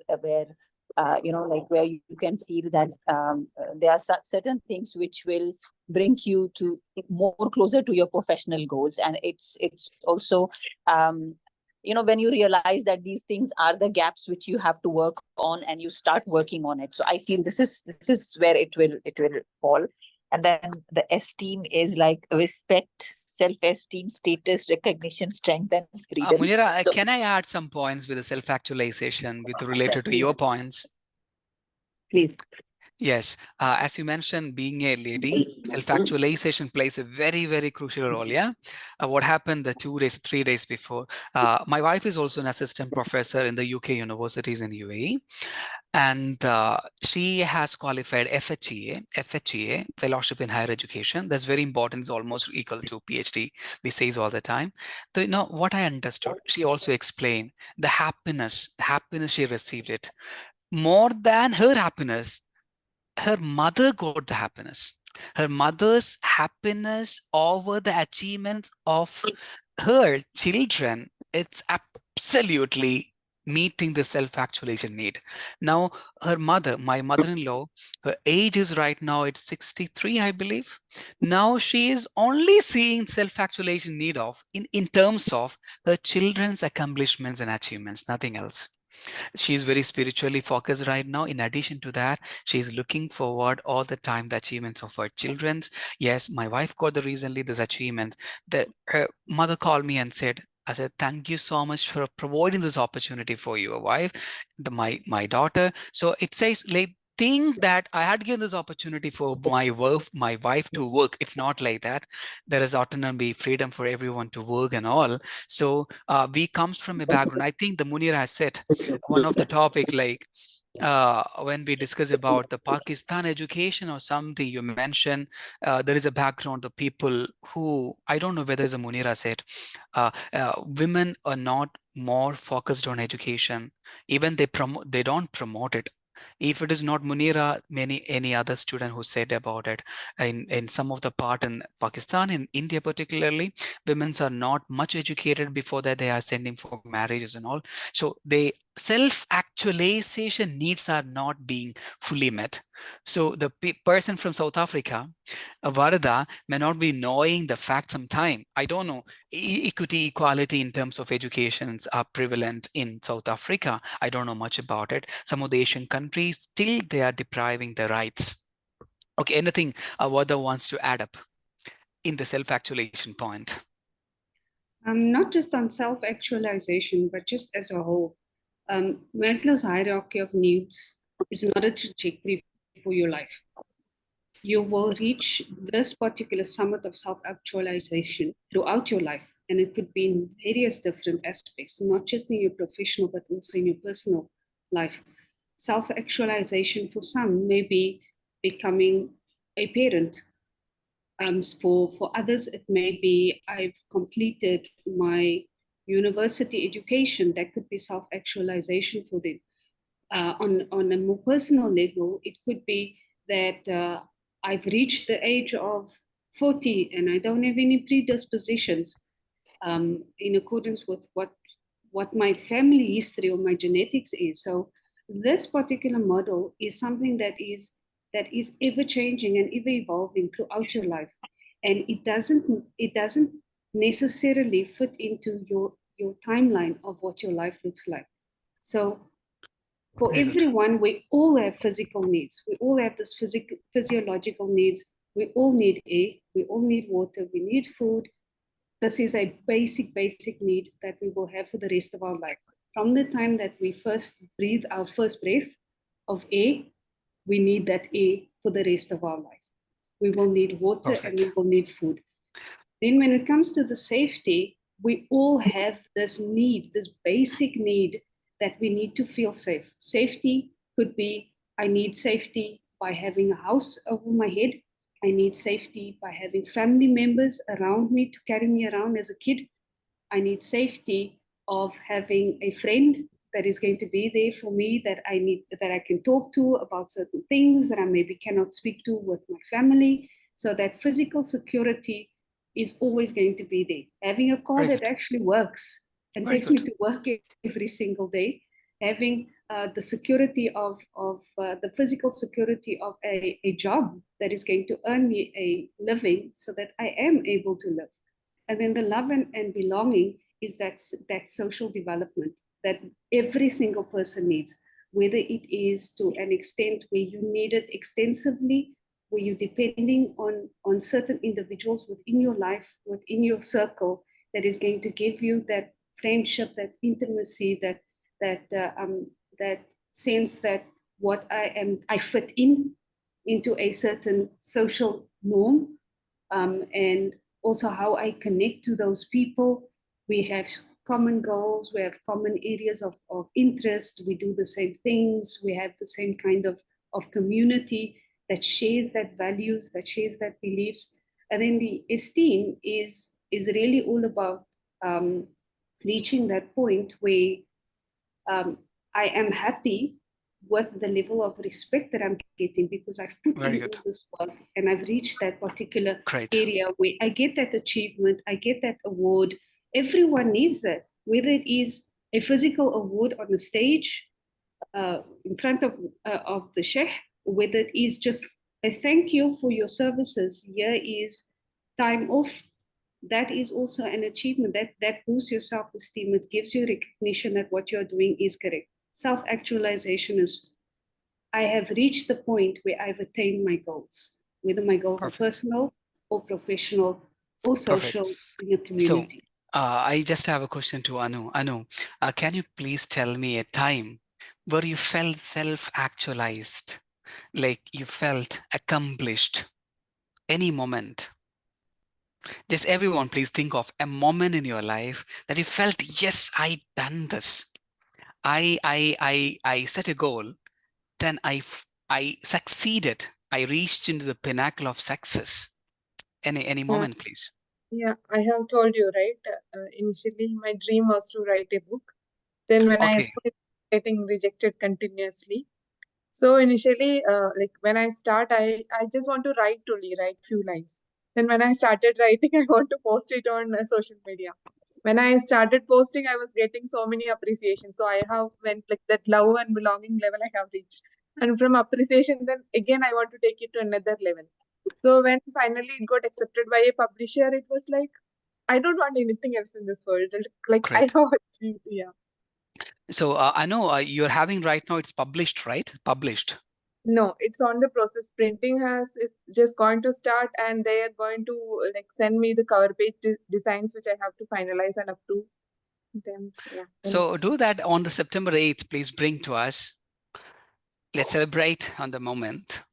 [SPEAKER 4] like where you can feel that there are certain things which will bring you to more closer to your professional goals. And it's also when you realize that these things are the gaps which you have to work on, and you start working on it. So I feel this is where it will fall. And then the esteem is like respect, self-esteem, status, recognition, strength, and freedom.
[SPEAKER 2] Munira, can I add some points with the self-actualization with related to your points?
[SPEAKER 4] Please.
[SPEAKER 2] Yes, as you mentioned, being a lady, self-actualization plays a very, very crucial role. Yeah, what happened the 2 days, 3 days before? My wife is also an assistant professor in the UK universities in UAE, and she has qualified FHEA, Fellowship in Higher Education. That's very important. It's almost equal to PhD. We say all the time. What I understood, she also explained the happiness she received it more than her happiness. Her mother got the happiness. Her mother's happiness over the achievements of her children, it's absolutely meeting the self-actualization need. Now, her mother, my mother-in-law, her age is right now it's 63, I believe. Now she is only seeing self-actualization need of in terms of her children's accomplishments and achievements, nothing else. She's very spiritually focused right now. In addition to that, she's looking forward all the time the achievements of her children's. Yes, my wife got the recently this achievement. That her mother called me and said, I said, thank you so much for providing this opportunity for your wife, my daughter. So it says like think that I had given this opportunity for my wife to work. It's not like that. There is autonomy, freedom for everyone to work and all. So we comes from a background. I think the Munira has said one of the topic like when we discuss about the Pakistan education or something you mentioned, there is a background of people who, I don't know whether it's a Munira said, women are not more focused on education. Even they don't promote it. If it is not Munira, any other student who said about it, in some of the part in Pakistan, in India particularly, women are not much educated. Before that they are sending for marriages and all. So they self-actualization needs are not being fully met. So the person from South Africa, Varda, may not be knowing the fact sometime. I don't know. Equity, equality in terms of educations are prevalent in South Africa. I don't know much about it. Some of the Asian countries, still they are depriving the rights. Okay, anything Varda wants to add up in the self-actualization point?
[SPEAKER 3] Not just on self-actualization, but just as a whole. Maslow's hierarchy of needs is not a trajectory for your life. You will reach this particular summit of self-actualization throughout your life. And it could be in various different aspects, not just in your professional, but also in your personal life. Self-actualization for some may be becoming a parent. For others, it may be I've completed my university education. That could be self-actualization for them. On a more personal level, it could be that I've reached the age of 40 and I don't have any predispositions. in accordance with what my family history or my genetics is. So this particular model is something that is ever changing and ever evolving throughout your life, and it doesn't necessarily fit into your timeline of what your life looks like. So for
[SPEAKER 2] Very good.
[SPEAKER 3] everyone, we all have physical needs. We all have this physiological needs. We all need air. We all need water. We need food. This is a basic need that we will have for the rest of our life. From the time that we first breathe our first breath of air, we need that air for the rest of our life. We will need water.
[SPEAKER 2] Perfect.
[SPEAKER 3] And we will need food. Then when it comes to the safety, we all have this need, this basic need that we need to feel safe. Safety could be, I need safety by having a house over my head. I need safety by having family members around me to carry me around as a kid. I need safety of having a friend that is going to be there for me, that I can talk to about certain things that I maybe cannot speak to with my family. So that physical security is always going to be there. Having a car that actually works and takes me to work every single day. Having the security of the physical security of a job that is going to earn me a living so that I am able to live. And then the love and belonging is that social development that every single person needs, whether it is to an extent where you need it extensively, where you're depending on certain individuals within your life, within your circle, that is going to give you that friendship, that intimacy, that sense that I fit into a certain social norm, and also how I connect to those people. We have common goals, we have common areas of interest, we do the same things, we have the same kind of community that shares that values, that shares that beliefs. And then the esteem is really all about reaching that point where I am happy with the level of respect that I'm getting because I've put in all this work and I've reached that particular area where I get that achievement, I get that award. Everyone needs that, whether it is a physical award on the stage in front of the sheikh, whether it is just a thank you for your services. Here is time off. That is also an achievement that boosts your self-esteem. It gives you recognition that what you're doing is correct. Self-actualization is, I have reached the point where I've attained my goals, whether my goals are personal or professional or social in your community.
[SPEAKER 2] So I just have a question to Anu. Anu, can you please tell me a time where you felt self-actualized, like you felt accomplished? Any moment? Just everyone, please think of a moment in your life that you felt, yes, I done this. I set a goal, then I succeeded. I reached into the pinnacle of success. Any moment, please.
[SPEAKER 1] Yeah, I have told you, right? Initially, my dream was to write a book. Then when I started getting rejected continuously. So initially, like when I start, I just want to write few lines. Then when I started writing, I want to post it on social media. When I started posting, I was getting so many appreciation. So I have went like that love and belonging level I have reached. And from appreciation, then again, I want to take it to another level. So when finally it got accepted by a publisher, it was like, I don't want anything else in this world. Like I have achieved, yeah.
[SPEAKER 2] So I know you're having right now, it's published, right? Published.
[SPEAKER 1] No, it's on the process. Printing is just going to start, and they are going to like send me the cover page designs, which I have to finalize and approve. Then, yeah.
[SPEAKER 2] So do that on the September 8th, please bring to us. Let's celebrate on the moment.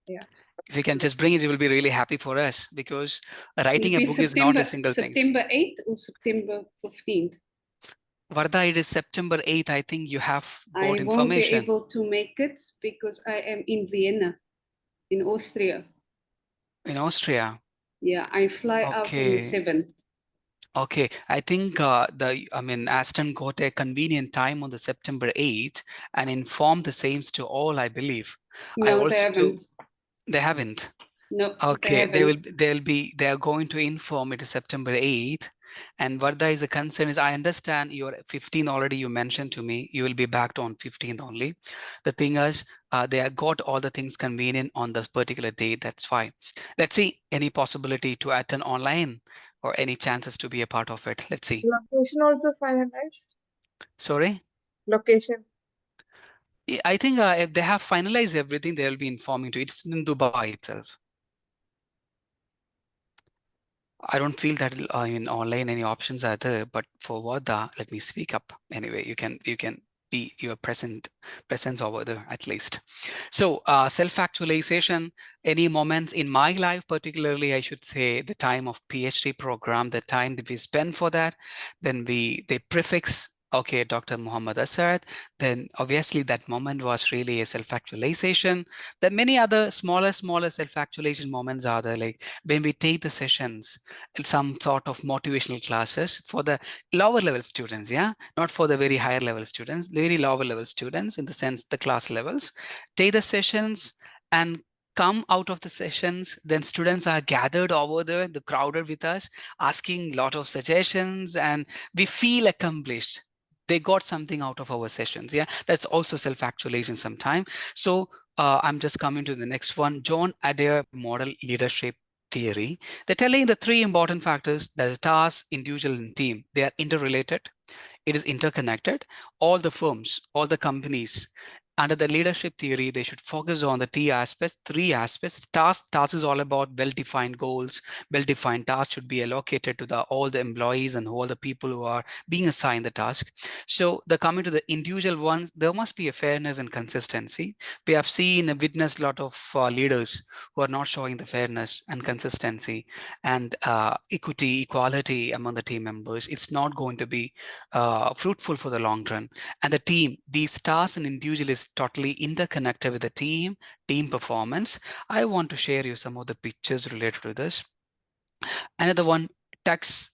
[SPEAKER 1] Yeah.
[SPEAKER 2] If you can just bring it, it will be really happy for us, because writing a book is not a single thing.
[SPEAKER 3] September 8th or September 15th?
[SPEAKER 2] Varda, it is September 8th. I think you have got information.
[SPEAKER 3] I won't be able to make it because I am in Vienna, in Austria.
[SPEAKER 2] In Austria?
[SPEAKER 3] Yeah, I fly out on the 7th.
[SPEAKER 2] Okay, I think Aston got a convenient time on the September 8th and informed the saints to all, I believe.
[SPEAKER 3] No, they haven't.
[SPEAKER 2] They haven't?
[SPEAKER 3] No.
[SPEAKER 2] Okay,
[SPEAKER 3] they haven't.
[SPEAKER 2] they are going to inform it is September 8th, And Vardha is a concern is I understand you're 15 already, you mentioned to me, you will be back on 15th only. The thing is, they have got all the things convenient on this particular day. That's fine. Let's see any possibility to attend online or any chances to be a part of it. Let's see.
[SPEAKER 1] Location also finalized?
[SPEAKER 2] Sorry?
[SPEAKER 1] Location.
[SPEAKER 2] I think if they have finalized everything, they will be informing to. It's in Dubai itself. I don't feel that in online any options are there, but for Vardha, let me speak up. Anyway, you can be your presence over there at least. So self-actualization, any moments in my life, particularly I should say the time of PhD program, the time that we spend for that, then they prefix, okay, Dr. Muhammad Asad, then obviously that moment was really a self-actualization. There are many other smaller self-actualization moments are there, like when we take the sessions, some sort of motivational classes for the lower level students, yeah, not for the very higher level students, the very lower level students in the sense the class levels, take the sessions and come out of the sessions, then students are gathered over there, the crowded with us, asking a lot of suggestions, and we feel accomplished. They got something out of our sessions. Yeah, that's also self-actualization sometime. So I'm just coming to the next one, John Adair model leadership theory. They're telling the three important factors: that is task, individual, and team. They are interrelated. It is interconnected. All the firms, all the companies, under the leadership theory, they should focus on the three aspects. Task is all about well-defined goals. Well-defined tasks should be allocated to all the employees and all the people who are being assigned the task. So the coming to the individual ones, there must be a fairness and consistency. We have seen and witnessed a lot of leaders who are not showing the fairness and consistency and equality among the team members. It's not going to be fruitful for the long run. And the team, these tasks and individual is totally interconnected with the team performance. I want to share you some of the pictures related to this. Another one, Taxman's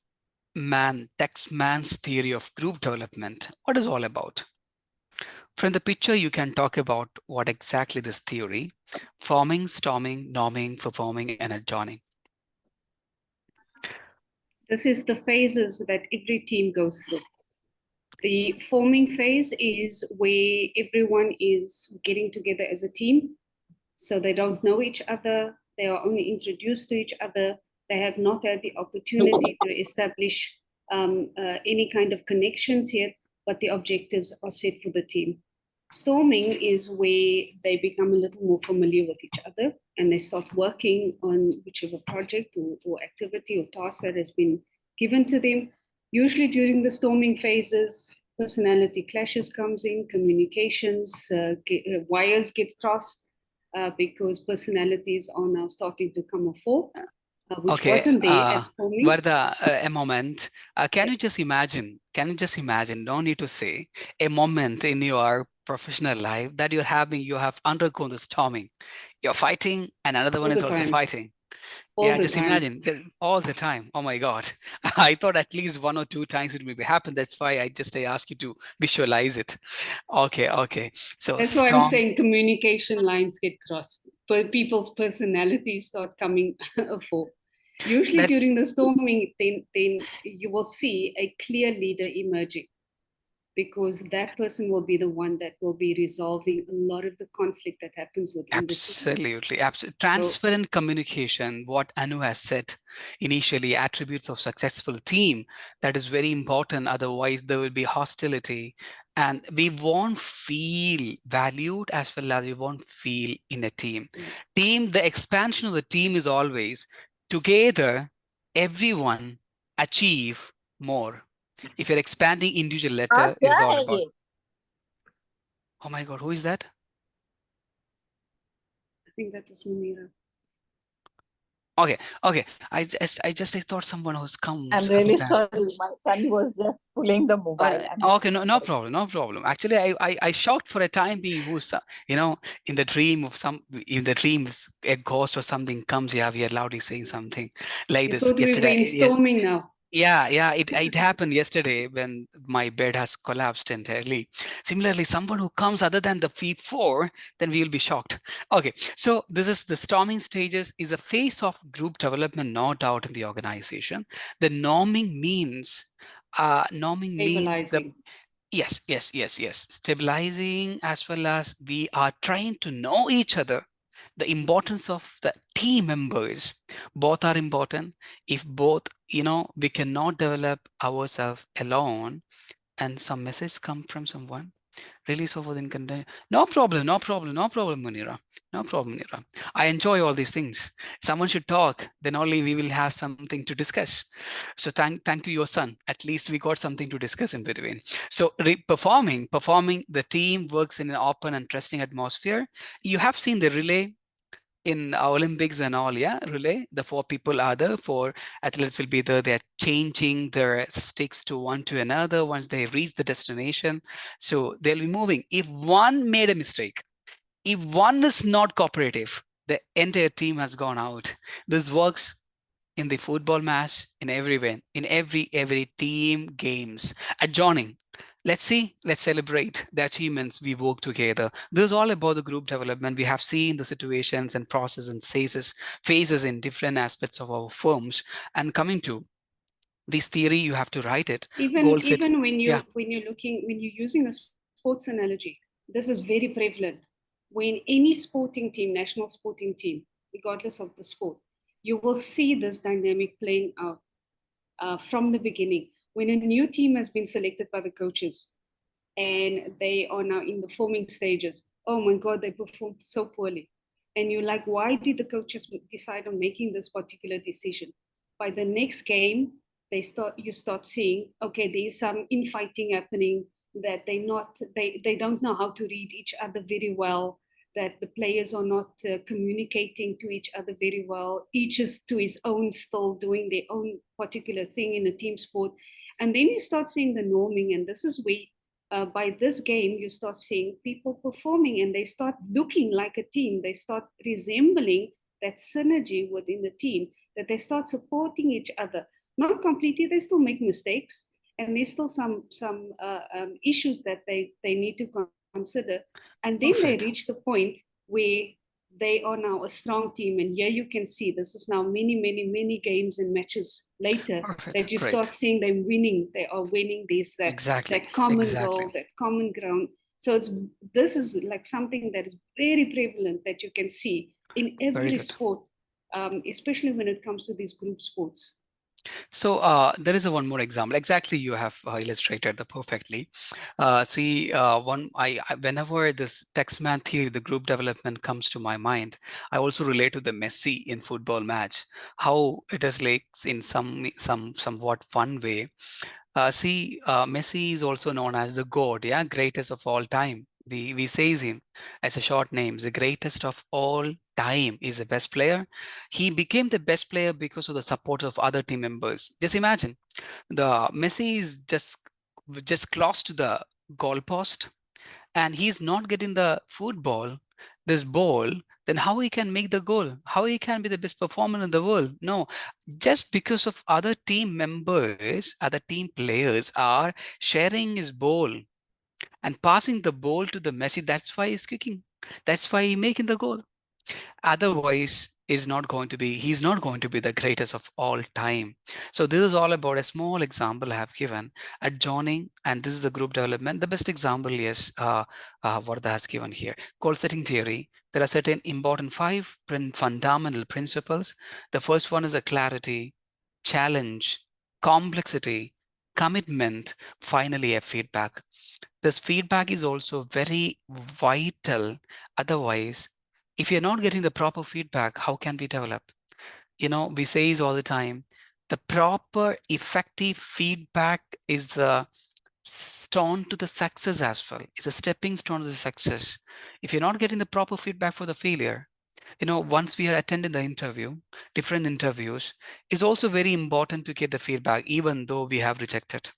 [SPEAKER 2] theory of group development. What is all about? From the picture, you can talk about what exactly this theory: forming, storming, norming, performing, and adjoining.
[SPEAKER 3] This is the phases that every team goes through. The forming phase is where everyone is getting together as a team. So they don't know each other. They are only introduced to each other. They have not had the opportunity to establish any kind of connections yet, but the objectives are set for the team. Storming is where they become a little more familiar with each other and they start working on whichever project or activity or task that has been given to them. Usually during the storming phases, personality clashes comes in, communications, wires get crossed because personalities are now starting to come afore, which wasn't there at forming.
[SPEAKER 2] Vardha, a moment. Can you just imagine, no need to say, a moment in your professional life that you have undergone the storming. You're fighting and another one is also fighting. Yeah, just imagine all the time. Oh my God. I thought at least 1 or 2 times it may happen. That's why I ask you to visualize it. Okay. So
[SPEAKER 3] that's why I'm saying communication lines get crossed. People's personalities start coming forth. Usually during the storming, then you will see a clear leader emerging, because that person will be the one that will be resolving a lot of the conflict that happens within the system.
[SPEAKER 2] Absolutely. Transparent communication, what Anu has said initially, attributes of successful team, that is very important. Otherwise, there will be hostility and we won't feel valued as well as we won't feel in a team. The expansion of the team is always together, everyone achieve more. If you're expanding individual letter, it is all about. Oh my God, who is that?
[SPEAKER 3] I think that was Munira.
[SPEAKER 2] Okay. I thought someone was come.
[SPEAKER 4] I'm really sorry. My son was just pulling the mobile.
[SPEAKER 2] Okay, no problem. Actually, I shocked for a time being who's, in the dreams, a ghost or something comes. Yeah, we are loudly saying something like this.
[SPEAKER 3] Yesterday, we were in storming now.
[SPEAKER 2] Yeah, it happened yesterday when my bed has collapsed entirely. Similarly, someone who comes other than the V4, then we will be shocked. Okay, so this is the storming stages is a phase of group development, no doubt, in the organization. The norming means the
[SPEAKER 3] Stabilizing.
[SPEAKER 2] yes, stabilizing, as well as we are trying to know each other. The importance of the team members, both are important. If both, we cannot develop ourselves alone, and some message come from someone, release over the content. No problem, Munira. No problem, Munira. I enjoy all these things. Someone should talk, then only we will have something to discuss. So thank to your son. At least we got something to discuss in between. So performing, the team works in an open and trusting atmosphere. You have seen the relay in Olympics and all, yeah, relay. The 4 people are there, 4 athletes will be there. They're changing their sticks to one to another once they reach the destination. So they'll be moving. If one made a mistake, if one is not cooperative, the entire team has gone out. This works in the football match, in everywhere, in every team games. Adjoining. Let's see, let's celebrate the achievements we work together. This is all about the group development. We have seen the situations and process and phases in different aspects of our firms. And coming to this theory, you have to write it. Goal set.
[SPEAKER 3] Even when
[SPEAKER 2] Yeah.
[SPEAKER 3] when you're using a sports analogy, this is very prevalent. When any sporting team, national sporting team, regardless of the sport, you will see this dynamic playing out from the beginning. When a new team has been selected by the coaches and they are now in the forming stages, oh my God, they perform so poorly. And you're like, why did the coaches decide on making this particular decision? By the next game, you start seeing, okay, there's some infighting happening, that they don't know how to read each other very well, that the players are not communicating to each other very well. Each is to his own, still doing their own particular thing in a team sport. And then you start seeing the norming, and this is where by this game, you start seeing people performing and they start looking like a team. They start resembling that synergy within the team, that they start supporting each other. Not completely, they still make mistakes, and there's still some issues that they need to consider. And then
[SPEAKER 2] Perfect.
[SPEAKER 3] they reach the point where they are now a strong team. And here you can see this is now many games and matches later.
[SPEAKER 2] Perfect.
[SPEAKER 3] That you
[SPEAKER 2] Great.
[SPEAKER 3] start seeing them winning. They are winning. There's that common goal, that common ground. So this is like something that is very prevalent that you can see in every sport, especially when it comes to these group sports.
[SPEAKER 2] So there is one more example. Exactly, you have illustrated that perfectly. See, whenever this Textman theory, the group development comes to my mind, I also relate to the Messi in football match. How it is like in somewhat fun way. Messi is also known as the God, yeah, greatest of all time. We says him as a short name, the greatest of all time. Is the best player. He became the best player because of the support of other team members. Just imagine, the Messi is just close to the goalpost, and he's not getting the this ball, then how he can make the goal? How he can be the best performer in the world? No, just because of other team members, other team players are sharing his ball and passing the ball to the Messi. That's why he's kicking. That's why he's making the goal. Otherwise, he's not going to be the greatest of all time. So this is all about a small example I have given at joining, and this is the group development. The best example is what has given here. Goal setting theory. There are certain important 5 fundamental principles. The first one is a clarity, challenge, complexity, commitment, finally a feedback. This feedback is also very vital. Otherwise, if you're not getting the proper feedback, how can we develop? We say all the time, the proper effective feedback is the stone to the success as well. It's a stepping stone to the success. If you're not getting the proper feedback for the failure, once we are attending the interview, different interviews, it's also very important to get the feedback, even though we have rejected.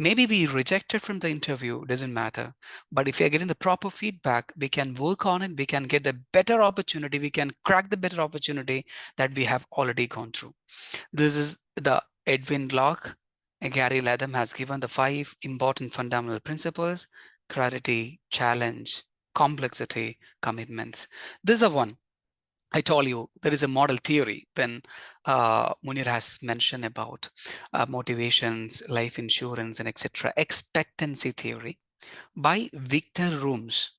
[SPEAKER 2] Maybe we rejected from the interview, doesn't matter. But if you're getting the proper feedback, we can work on it. We can get the better opportunity. We can crack the better opportunity that we have already gone through. This is the Edwin Locke and Gary Latham has given the 5 important fundamental principles: clarity, challenge, complexity, commitments. This is one. I told you there is a model theory when Munir has mentioned about motivations, life insurance, and etc. Expectancy theory by Victor Rooms.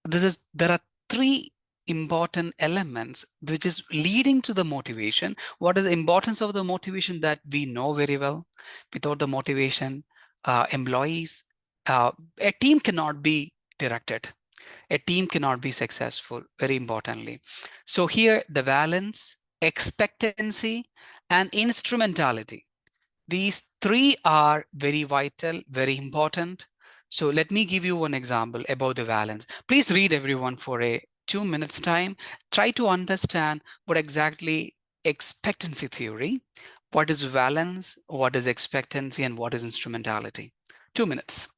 [SPEAKER 2] There are 3 important elements which is leading to the motivation. What is the importance of the motivation? That we know very well. Without the motivation, employees, a team cannot be directed. A team cannot be successful, very importantly. So here, the balance, expectancy, and instrumentality. These 3 are very vital, very important. So let me give you one example about the balance. Please read everyone for a 2 minutes time. Try to understand what exactly expectancy theory, what is balance, what is expectancy, and what is instrumentality. 2 minutes.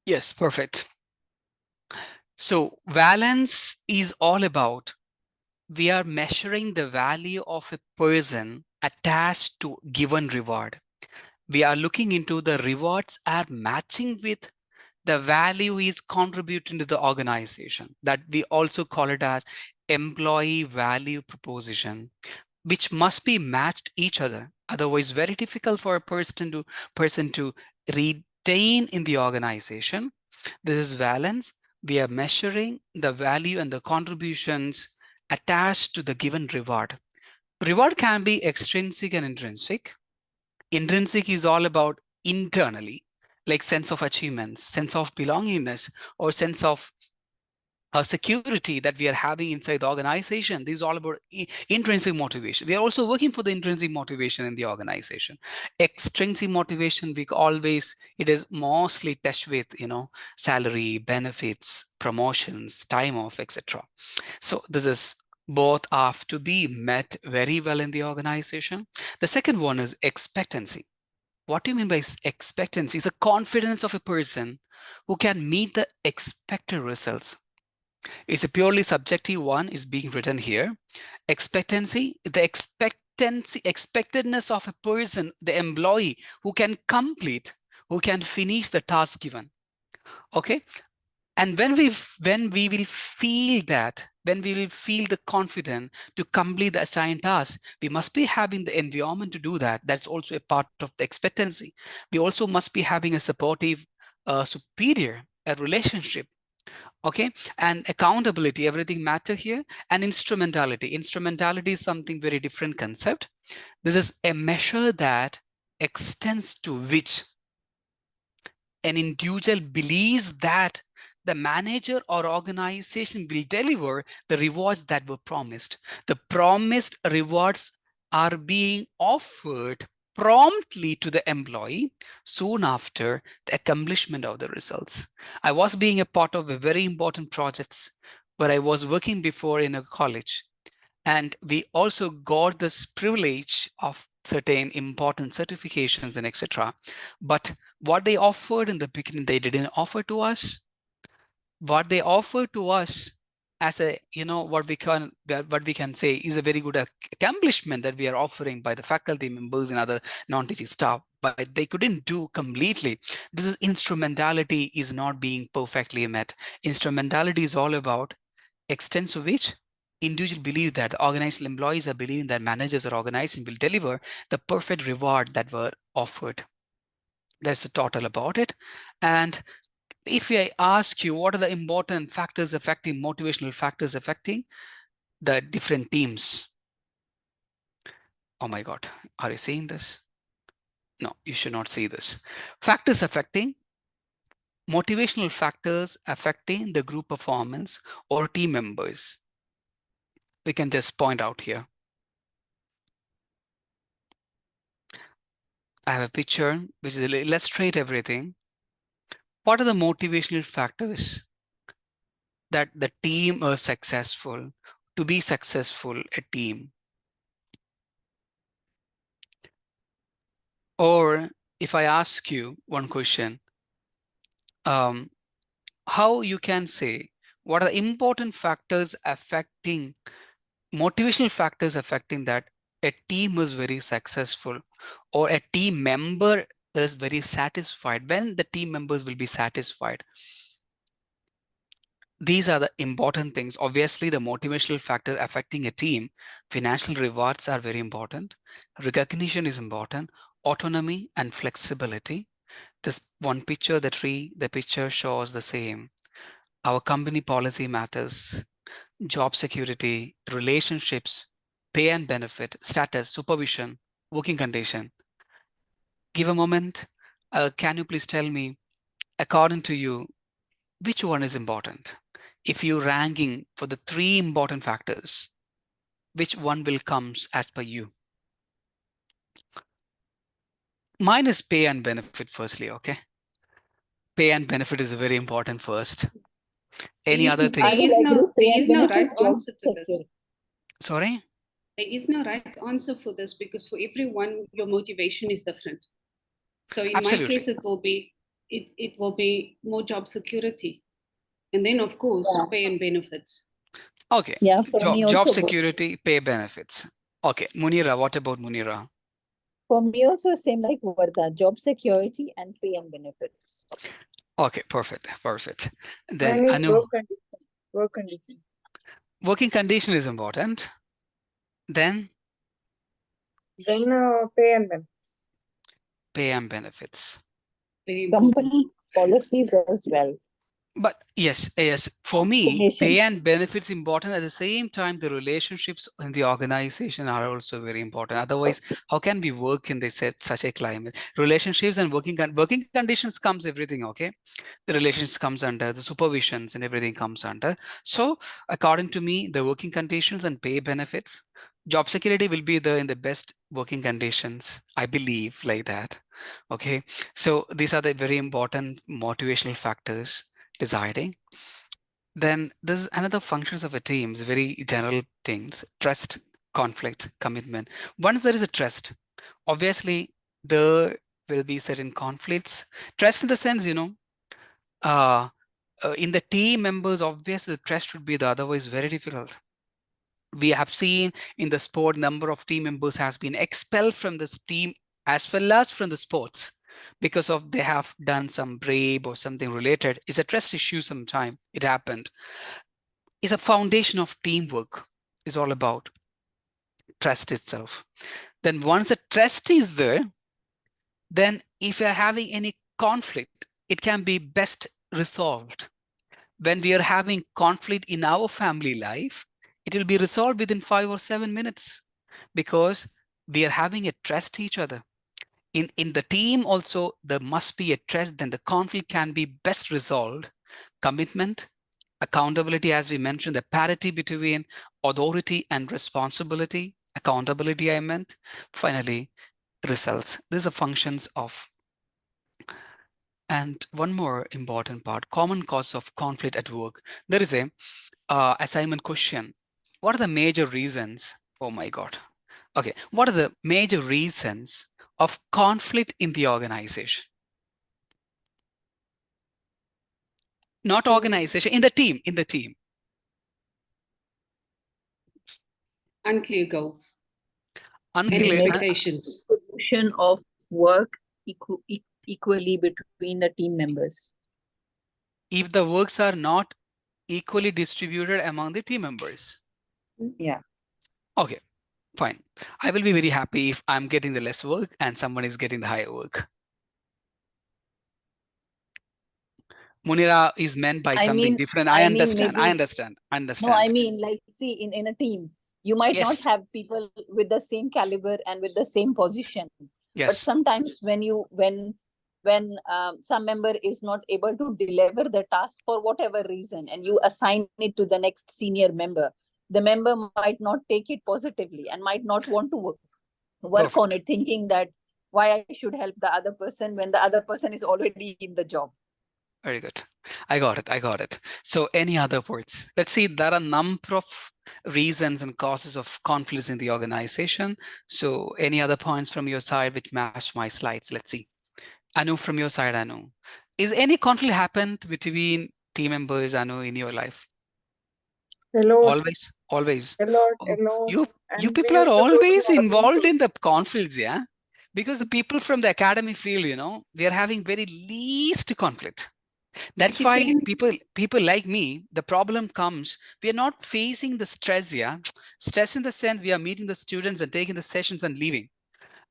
[SPEAKER 2] Yes, perfect. So balance is all about, we are measuring the value of a person attached to given reward. We are looking into the rewards are matching with the value is contributing to the organization. That we also call it as employee value proposition, which must be matched each other. Otherwise, very difficult for a person to retain in the organization. This is balance. We are measuring the value and the contributions attached to the given reward. Reward can be extrinsic and intrinsic. Intrinsic is all about internally, like sense of achievements, sense of belongingness, or sense of security that we are having inside the organization. This is all about intrinsic motivation. We are also working for the intrinsic motivation in the organization. Extrinsic motivation, it is mostly touched with, salary, benefits, promotions, time off, etc. So this is both have to be met very well in the organization. The second one is expectancy. What do you mean by expectancy? It's a confidence of a person who can meet the expected results. It's a purely subjective one is being written here. Expectancy, the expectedness of a person, the employee who can complete, who can finish the task given. Okay. And when we will feel that, when we will feel the confidence to complete the assigned task, we must be having the environment to do that. That's also a part of the expectancy. We also must be having a supportive superior, a relationship. Okay, and accountability, everything matter here. And instrumentality is something very different concept. This is a measure that extends to which an individual believes that the manager or organization will deliver the rewards that were promised. The promised rewards are being offered promptly to the employee soon after the accomplishment of the results. I was being a part of a very important projects where I was working before in a college. And we also got this privilege of certain important certifications and etc. But what they offered in the beginning, they didn't offer to us. What they offered to us as a, what we can say is a very good accomplishment that we are offering by the faculty members and other non-teaching staff, but they couldn't do completely. This is instrumentality is not being perfectly met. Instrumentality is all about extents of which individual believe that, the organizational employees are believing that managers are organized and will deliver the perfect reward that were offered. That's the total about it. And if I ask you, what are the important factors affecting, motivational factors affecting the different teams? Oh my God, are you seeing this? No, you should not see this. Factors affecting, motivational factors affecting the group performance or team members. We can just point out here. I have a picture which will illustrate everything. What are the motivational factors that the team is successful, to be successful, a team? Or if I ask you one question, how you can say, what are the important factors affecting, motivational factors affecting that a team is very successful or a team member is very satisfied? When the team members will be satisfied? These are the important things. Obviously, the motivational factor affecting a team, financial rewards are very important. Recognition is important. Autonomy and flexibility. This one picture, the tree, the picture shows the same. Our company policy matters. Job security, relationships, pay and benefit, status, supervision, working condition. Give a moment. Can you please tell me, according to you, which one is important? If you're ranking for the 3 important factors, which one will comes as per you? Mine is pay and benefit firstly, okay? Pay and benefit is very important first. Any other thing?
[SPEAKER 3] There is no right answer to this.
[SPEAKER 2] Sorry?
[SPEAKER 3] There is no right answer for this because for everyone, your motivation is different. So in my case, it will be more job security. And then of course, pay and benefits.
[SPEAKER 2] Okay.
[SPEAKER 4] Yeah, for me
[SPEAKER 2] job
[SPEAKER 4] also
[SPEAKER 2] security, pay benefits. Okay. Munira, what about Munira?
[SPEAKER 4] For me also same like Vardha, job security and pay and benefits.
[SPEAKER 2] Okay, perfect. Then
[SPEAKER 1] Mine is
[SPEAKER 2] Anu,
[SPEAKER 1] work condition.
[SPEAKER 2] working condition is important. Then
[SPEAKER 1] Pay and benefits.
[SPEAKER 2] Pay and benefits.
[SPEAKER 3] Very important.
[SPEAKER 4] Company policies as well.
[SPEAKER 2] But yes, for me, pay and benefits important. At the same time, the relationships in the organization are also very important. Otherwise, how can we work in this such a climate? Relationships and working conditions comes everything, okay? The relations comes under, the supervisions and everything comes under. So according to me, the working conditions and pay benefits, job security will be in the best working conditions, I believe, like that. Okay, so these are the very important motivational factors deciding. Then there's another functions of a team, very general things: trust, conflict, commitment. Once there is a trust, obviously there will be certain conflicts. Trust in the sense, in the team members, obviously the trust should be there, otherwise very difficult. We have seen in the sport, number of team members has been expelled from this team as well as from the sports because of they have done some brave or something related. It's a trust issue sometime. It happened. It's a foundation of teamwork. It's all about trust itself. Then once the trust is there, then if you're having any conflict, it can be best resolved. When we are having conflict in our family life, it will be resolved within 5 or 7 minutes because we are having a trust each other. In the team also, there must be a trust, then the conflict can be best resolved. Commitment, accountability, as we mentioned, the parity between authority and responsibility, accountability I meant. Finally, results. These are functions of. And one more important part, common cause of conflict at work. There is a assignment question. What are the major reasons? Oh my God. Okay. What are the major reasons of conflict in the organization? Not organization, in the team.
[SPEAKER 3] Unclear goals.
[SPEAKER 2] Unclear
[SPEAKER 3] expectations.
[SPEAKER 4] Distribution of work equally between the team members.
[SPEAKER 2] If the works are not equally distributed among the team members.
[SPEAKER 4] Yeah.
[SPEAKER 2] Okay, fine. I will be very happy if I'm getting the less work and someone is getting the higher work. Munira is meant by something different. I understand.
[SPEAKER 4] Maybe,
[SPEAKER 2] I understand. I
[SPEAKER 4] no, I
[SPEAKER 2] understand.
[SPEAKER 4] mean, like, see, in a team, you might not
[SPEAKER 2] Yes.
[SPEAKER 4] have people with the same caliber and with the same position. But
[SPEAKER 2] Yes.
[SPEAKER 4] sometimes when some member is not able to deliver the task for whatever reason, and you assign it to the next senior member, the member might not take it positively and might not want to work on
[SPEAKER 2] Perfect.
[SPEAKER 4] it, thinking that why I should help the other person when the other person is already in the job.
[SPEAKER 2] Very good. I got it. I got it. So any other words? Let's see, there are a number of reasons and causes of conflicts in the organization. So any other points from your side which match my slides? Let's see. Anu, from your side, Anu. Is any conflict happened between team members, Anu, in your life?
[SPEAKER 1] A lot,
[SPEAKER 2] Always, always.
[SPEAKER 1] a lot,
[SPEAKER 2] Oh,
[SPEAKER 1] a lot.
[SPEAKER 2] you
[SPEAKER 1] And we
[SPEAKER 2] people are
[SPEAKER 1] used to go to
[SPEAKER 2] always
[SPEAKER 1] morning
[SPEAKER 2] involved
[SPEAKER 1] too.
[SPEAKER 2] in the conflicts, yeah? Because the people from the academy feel, we are having very least conflict. That's
[SPEAKER 3] It
[SPEAKER 2] why
[SPEAKER 3] depends.
[SPEAKER 2] people like me, the problem comes, we are not facing the stress, yeah? Stress in the sense we are meeting the students and taking the sessions and leaving.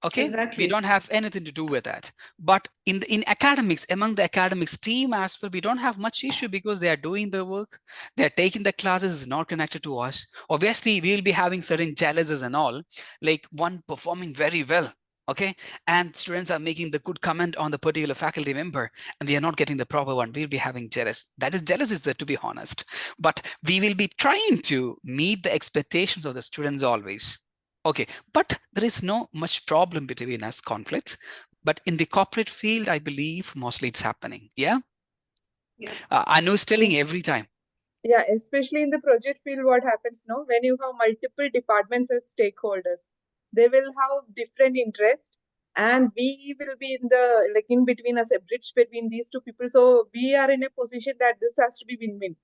[SPEAKER 2] Okay, we
[SPEAKER 3] Exactly.
[SPEAKER 2] don't have anything to do with that. But in academics, among the academics team as well, we don't have much issue because they are doing the work, they're taking the classes, is not connected to us. Obviously, we'll be having certain challenges and all, like one performing very well. Okay, and students are making the good comment on the particular faculty member, and we are not getting the proper one. We'll be having jealous. That is jealous, is there, to be honest. But we will be trying to meet the expectations of the students always. Okay, but there is no much problem between us conflicts. But in the corporate field, I believe mostly it's happening. Yeah.
[SPEAKER 3] Yeah.
[SPEAKER 2] I know it's telling every time.
[SPEAKER 1] Yeah, especially in the project field, what happens now when you have multiple departments as stakeholders, they will have different interests, and we will be in the like in between as a bridge between these two people. So we are in a position that this has to be win-win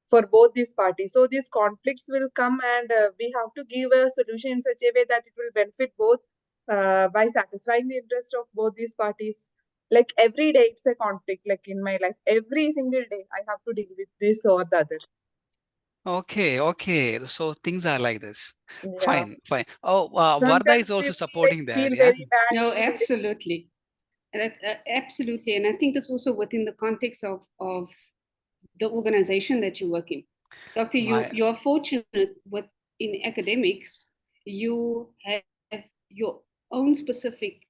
[SPEAKER 1] for both these parties. So these conflicts will come, and we have to give a solution in such a way that it will benefit both by satisfying the interest of both these parties. Like every day, it's a conflict. Like in my life, every single day, I have to deal with this or the other.
[SPEAKER 2] Okay, okay. So things are like this.
[SPEAKER 1] Yeah.
[SPEAKER 2] Fine, fine. Oh, Varda is
[SPEAKER 1] Sometimes we
[SPEAKER 2] also
[SPEAKER 1] feel like
[SPEAKER 2] supporting that.
[SPEAKER 1] feel
[SPEAKER 2] Yeah.
[SPEAKER 1] very bad,
[SPEAKER 3] No,
[SPEAKER 1] feel very
[SPEAKER 3] absolutely. Absolutely. And I think it's also within the context of the organization that you work in. Doctor,
[SPEAKER 2] My
[SPEAKER 3] you are fortunate with in academics, you have your own specific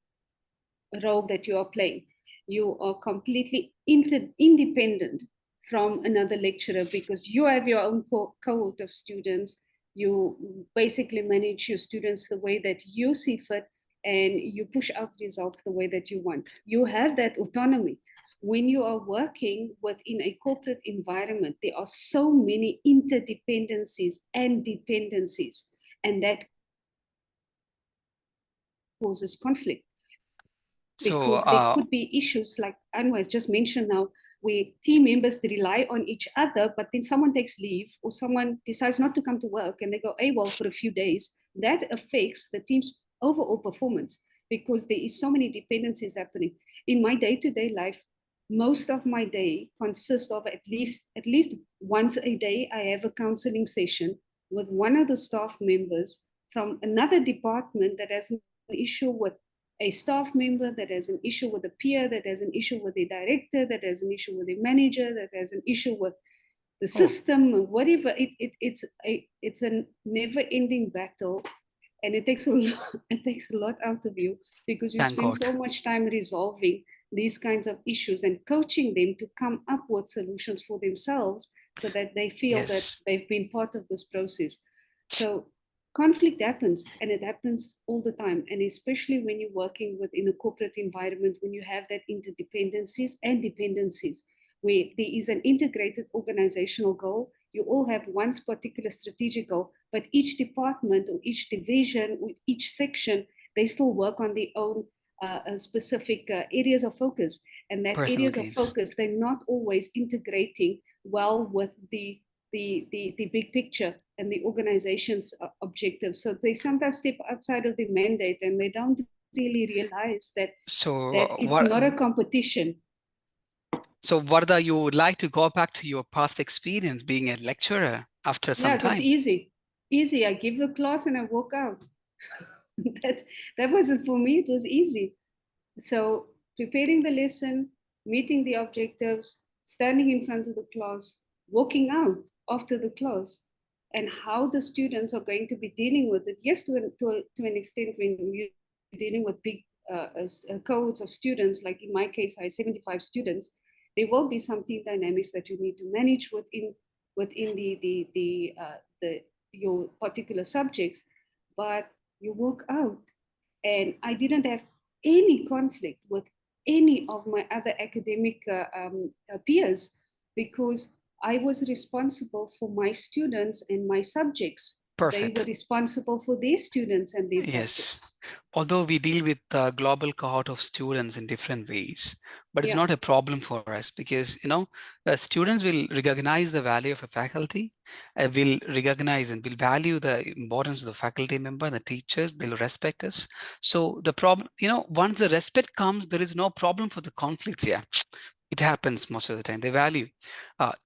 [SPEAKER 3] role that you are playing. You are completely independent from another lecturer because you have your own cohort of students. You basically manage your students the way that you see fit, and you push out results the way that you want. You have that autonomy. When you are working within a corporate environment, there are so many interdependencies and dependencies, and that causes conflict
[SPEAKER 2] so
[SPEAKER 3] because there could be issues like Anwar has just mentioned now, where team members rely on each other, but then someone takes leave or someone decides not to come to work and they go AWOL for a few days. That affects the team's overall performance because there is so many dependencies happening. In my day-to-day life, most of my day consists of at least once a day, I have a counseling session with one of the staff members from another department that has an issue with a staff member, that has an issue with a peer, that has an issue with a director, that has an issue with a manager, that has an issue with the system, whatever. It's a never-ending battle, and it takes a lot out of you because you
[SPEAKER 2] thank
[SPEAKER 3] spend
[SPEAKER 2] God.
[SPEAKER 3] so much time resolving these kinds of issues and coaching them to come up with solutions for themselves so that they feel that
[SPEAKER 2] Yes.
[SPEAKER 3] they've been part of this process. So conflict happens, and it happens all the time, and especially when you're working within a corporate environment, when you have that interdependencies and dependencies where there is an integrated organizational goal. You all have one particular strategic goal, but each department or each division or each section, they still work on their own specific areas of focus. And that
[SPEAKER 2] Personal
[SPEAKER 3] areas of
[SPEAKER 2] gains.
[SPEAKER 3] focus, they're not always integrating well with the big picture and the organization's objectives. So they sometimes step outside of the mandate and they don't really realize that
[SPEAKER 2] So
[SPEAKER 3] it's
[SPEAKER 2] what?
[SPEAKER 3] not a competition.
[SPEAKER 2] So Varda, you would like to go back to your past experience being a lecturer after
[SPEAKER 3] Yeah,
[SPEAKER 2] some
[SPEAKER 3] it was
[SPEAKER 2] time?
[SPEAKER 3] easy. Easy. I give the class and I walk out. That wasn't for me. It was easy. So preparing the lesson, meeting the objectives, standing in front of the class, walking out after the class, and how the students are going to be dealing with it. Yes, to an extent, when you're dealing with big cohorts of students, like in my case, I had 75 students, there will be some team dynamics that you need to manage within the your particular subjects, but you walk out. And I didn't have any conflict with any of my other academic peers, because I was responsible for my students and my subjects. They were
[SPEAKER 2] Perfect.
[SPEAKER 3] responsible for their students and their
[SPEAKER 2] Yes.
[SPEAKER 3] subjects.
[SPEAKER 2] Although we deal with a global cohort of students in different ways, but it's not a problem for us because, students will recognize the value of a faculty, will recognize and will value the importance of the faculty member, the teachers, they'll respect us. So the problem, once the respect comes, there is no problem for the conflicts here. It happens most of the time. They value.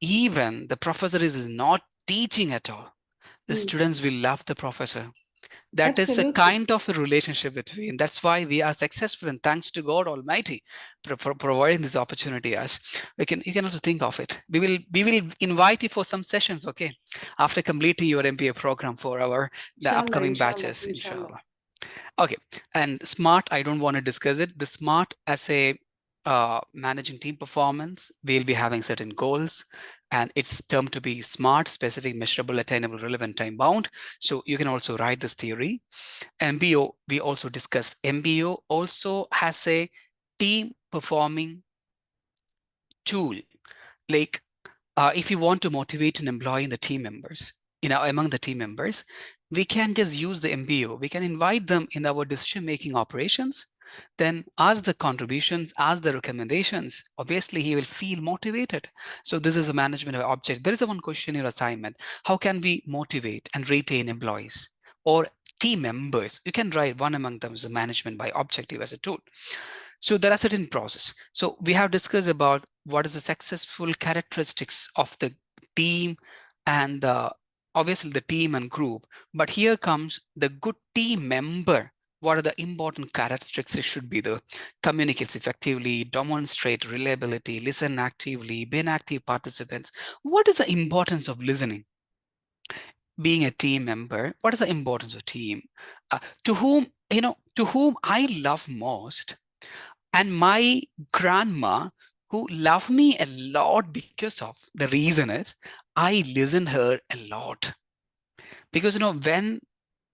[SPEAKER 2] Even the professor is not teaching at all. The students will love the professor. That is the kind of a relationship between. That's why we are successful, and thanks to God Almighty for providing this opportunity. As you can also think of it. We will invite you for some sessions, okay, after completing your MBA program for the upcoming batches, inshallah. Okay, and SMART, I don't want to discuss it. The SMART as a managing team performance, we'll be having certain goals, and it's termed to be SMART: specific, measurable, attainable, relevant, time bound. So you can also write this theory. MBO, we also discussed. MBO also has a team performing tool. Like if you want to motivate an employee in the team members, among the team members, we can just use the MBO. We can invite them in our decision-making operations, then ask the contributions, ask the recommendations. Obviously, he will feel motivated. So this is a management of object. There is a one question in your assignment. How can we motivate and retain employees or team members? You can write one among them as a management by objective as a tool. So there are certain processes. So we have discussed about what is the successful characteristics of the team and obviously the team and group. But here comes the good team member. What are the important characteristics? It should be the communicates effectively, demonstrate reliability, listen actively, be an active participants. What is the importance of listening? Being a team member, what is the importance of team? To whom I love most, and my grandma, who loved me a lot because of the reason is I listened her a lot. Because, when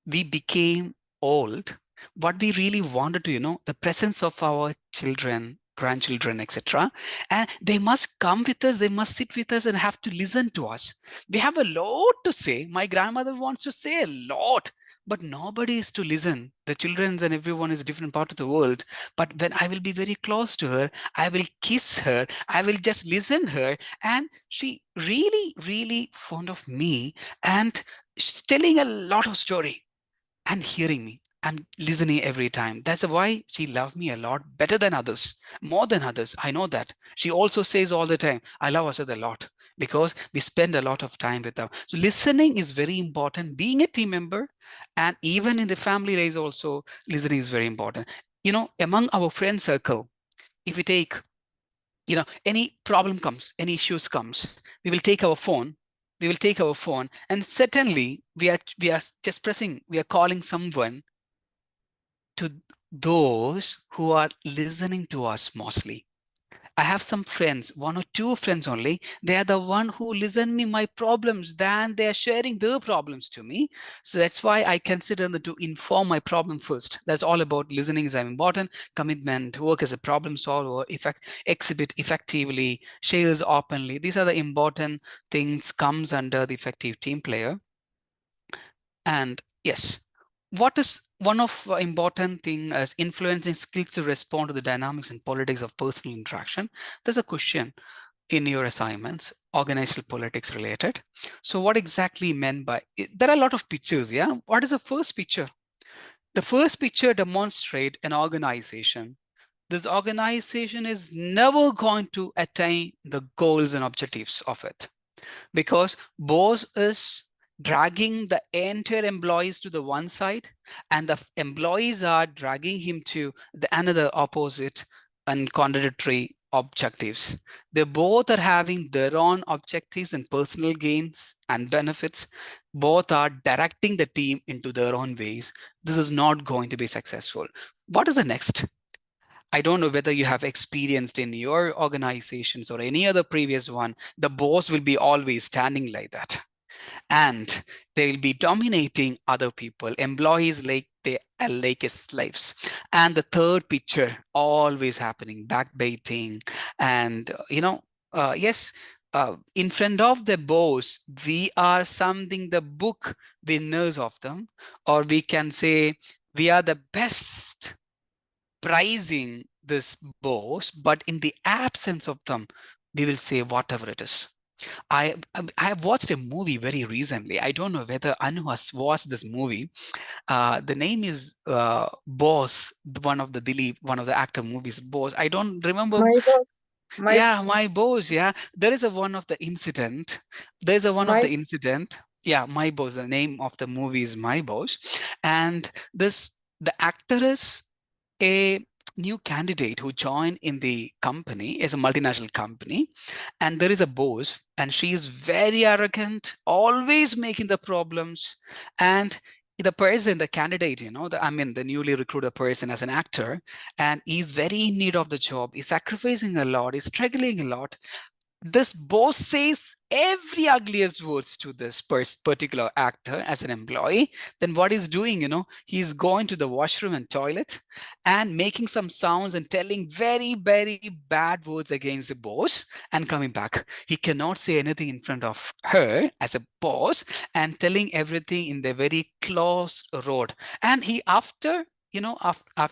[SPEAKER 2] we became old, what we really wanted to, the presence of our children, grandchildren, etc. And they must come with us, they must sit with us and have to listen to us. We have a lot to say. My grandmother wants to say a lot, but nobody is to listen. The children's and everyone is a different part of the world. But when I will be very close to her, I will kiss her, I will just listen her, and she really, really fond of me, and she's telling a lot of story and hearing me. I'm listening every time. That's why she loved me a lot better than others, more than others. I know that. She also says all the time, I love Asad a lot because we spend a lot of time with them. So listening is very important. Being a team member, and even in the family days also, listening is very important. Among our friend circle, if we take, any problem comes, any issues comes, we will take our phone, and certainly we are just pressing, we are calling someone, to those who are listening to us mostly. I have some friends, one or two friends only. They are the one who listen me my problems, then they are sharing their problems to me. So that's why I consider them to inform my problem first. That's all about listening is important. Commitment, work as a problem solver, exhibit effectively, shares openly. These are the important things comes under the effective team player. And yes, what is one of important thing as influencing skills to respond to the dynamics and politics of personal interaction? There's a question in your assignments, organizational politics related. So what exactly meant by it? There are a lot of pictures, yeah? What is the first picture? The first picture demonstrates an organization. This organization is never going to attain the goals and objectives of it, because boss is dragging the entire employees to the one side, and the employees are dragging him to the another opposite and contradictory objectives. They both are having their own objectives and personal gains and benefits. Both are directing the team into their own ways. This is not going to be successful. What is the next? I don't know whether you have experienced in your organizations or any other previous one, the boss will be always standing like that. And they will be dominating other people, employees like they are like as slaves. And the third picture always happening, backbiting. And, yes, in front of the boss, we are something the book winners of them, or we can say we are the best prizing this boss, but in the absence of them, we will say whatever it is. I have watched a movie very recently. I don't know whether Anu has watched this movie. The name is Boss, one of the actor movies, Boss. I don't remember.
[SPEAKER 1] My boss.
[SPEAKER 2] Yeah, My Boss. Yeah, there is a one of the incident. There is a one of the incident. Yeah, My Boss. The name of the movie is My Boss, and the actor is a new candidate who joined in the company. Is a multinational company, and there is a boss, and she is very arrogant, always making the problems. And the person, the candidate, the newly recruited person as an actor, and he's very in need of the job, he's sacrificing a lot, he's struggling a lot. This boss says every ugliest words to this particular actor as an employee. Then what he's doing, he's going to the washroom and toilet and making some sounds and telling very, very bad words against the boss and coming back. He cannot say anything in front of her as a boss and telling everything in the very closed road. And he, after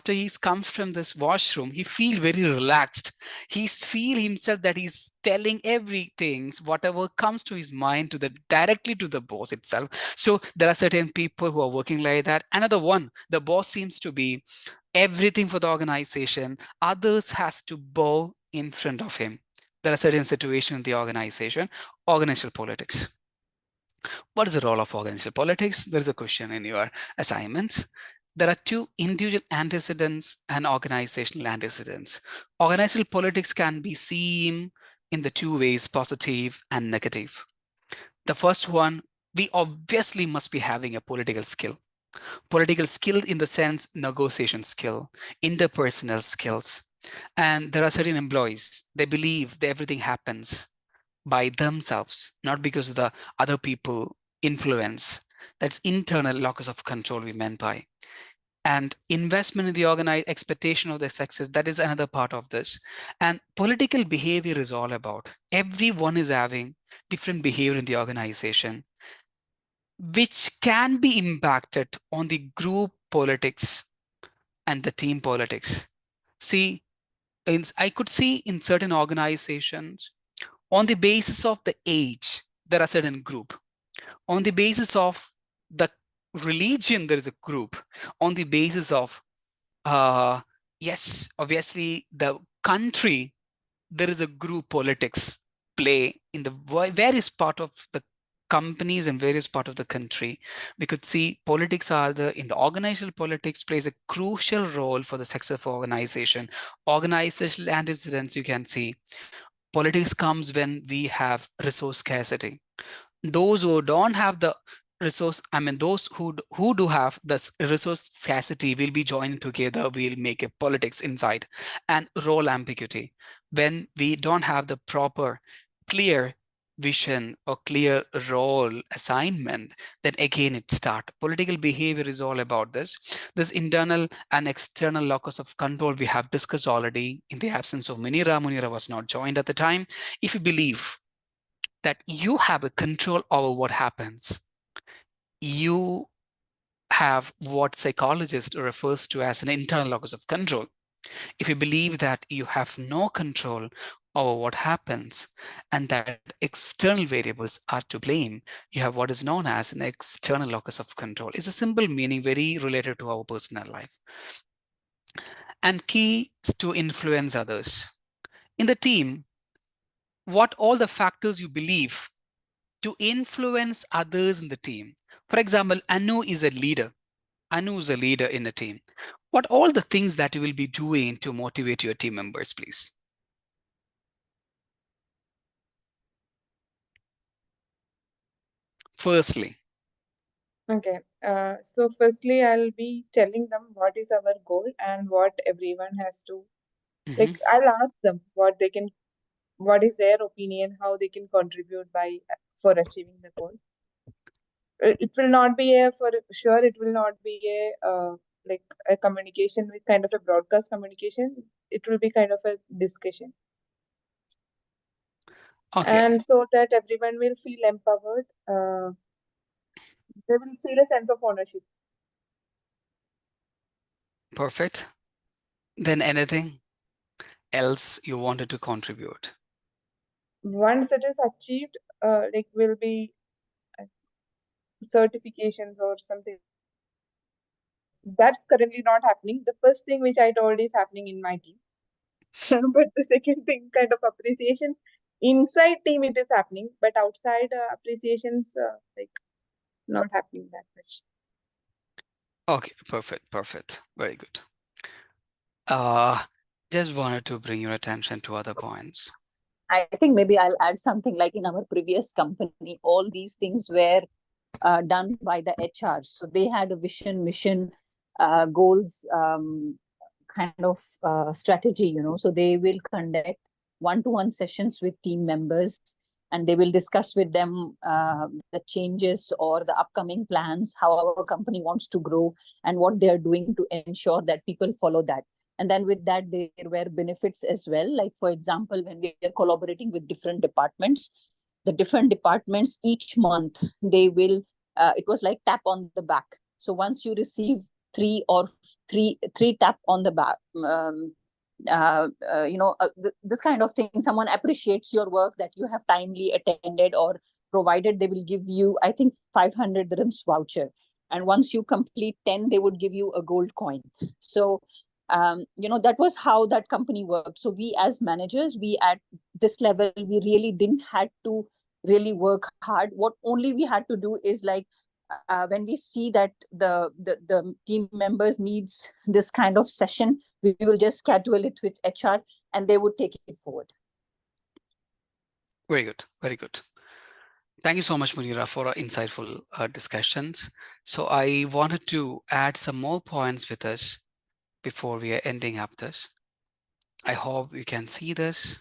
[SPEAKER 2] he's come from this washroom, he feel very relaxed. He feel himself that he's telling everything, whatever comes to his mind, directly to the boss itself. So there are certain people who are working like that. Another one, the boss seems to be everything for the organization. Others has to bow in front of him. There are certain situations in the organization. Organizational politics. What is the role of organizational politics? There is a question in your assignments. There are two individual antecedents and organizational antecedents. Organizational politics can be seen in the two ways, positive and negative. The first one, we obviously must be having a political skill. Political skill in the sense negotiation skill, interpersonal skills. And there are certain employees, they believe that everything happens by themselves, not because of the other people influence. That's internal locus of control we meant by. And investment in the organized expectation of the success, that is another part of this. And political behavior is all about, everyone is having different behavior in the organization, which can be impacted on the group politics and the team politics. See, I could see in certain organizations, on the basis of the age, there are certain group. On the basis of the religion, there is a group. On the basis of, yes, obviously the country, there is a group politics play in the various part of the companies and various part of the country. We could see politics in the organizational politics plays a crucial role for the success of organization. Organizational antecedents, you can see. Politics comes when we have resource scarcity. Those who don't have the resource, those who do have the resource scarcity will be joining together, we'll make a politics inside. And role ambiguity. When we don't have the proper, clear vision or clear role assignment, then again it starts. Political behavior is all about this. This internal and external locus of control we have discussed already in the absence of Munira. Munira was not joined at the time. If you believe that you have a control over what happens, you have what psychologist refers to as an internal locus of control. If you believe that you have no control over what happens and that external variables are to blame, you have what is known as an external locus of control. It's a simple meaning, very related to our personal life. And key to influence others. In the team, what all the factors you believe to influence others in the team? For example, Anu is a leader. Anu is a leader in a team. What all the things that you will be doing to motivate your team members, please? Firstly.
[SPEAKER 1] Okay. So firstly, I'll be telling them what is our goal and what everyone has to, like, I'll ask them what is their opinion, how they can contribute for achieving the goal. It will not be for sure, it will not be like a communication with kind of a broadcast communication. It will be kind of a discussion.
[SPEAKER 2] Okay.
[SPEAKER 1] And so that everyone will feel empowered. They will feel a sense of ownership.
[SPEAKER 2] Perfect. Then anything else you wanted to contribute?
[SPEAKER 1] Once it is achieved, like will be certifications or something. That's currently not happening. The first thing which I told is happening in my team. But the second thing, kind of appreciations inside team, it is happening, but outside appreciations, like not happening that much.
[SPEAKER 2] Okay, perfect. Very good. Just wanted to bring your attention to other points.
[SPEAKER 4] I think maybe I'll add something like in our previous company, all these things were done by the HR. So they had a vision, mission, goals, kind of strategy, So they will conduct one-to-one sessions with team members, and they will discuss with them the changes or the upcoming plans, how our company wants to grow, and what they are doing to ensure that people follow that. And then with that, there were benefits as well. Like, for example, when we are collaborating with different departments, the different departments each month, they will, it was like tap on the back. So once you receive three tap on the back, this kind of thing, someone appreciates your work that you have timely attended or provided, they will give you, I think, 500 dirhams voucher. And once you complete 10, they would give you a gold coin. So that was how that company worked. So we as managers, we at this level, we really didn't had to really work hard. What only we had to do is like, when we see that the team members needs this kind of session, we will just schedule it with HR and they would take it forward.
[SPEAKER 2] Very good. Thank you so much, Munira, for our insightful discussions. So I wanted to add some more points with us before we are ending up this. I hope you can see this.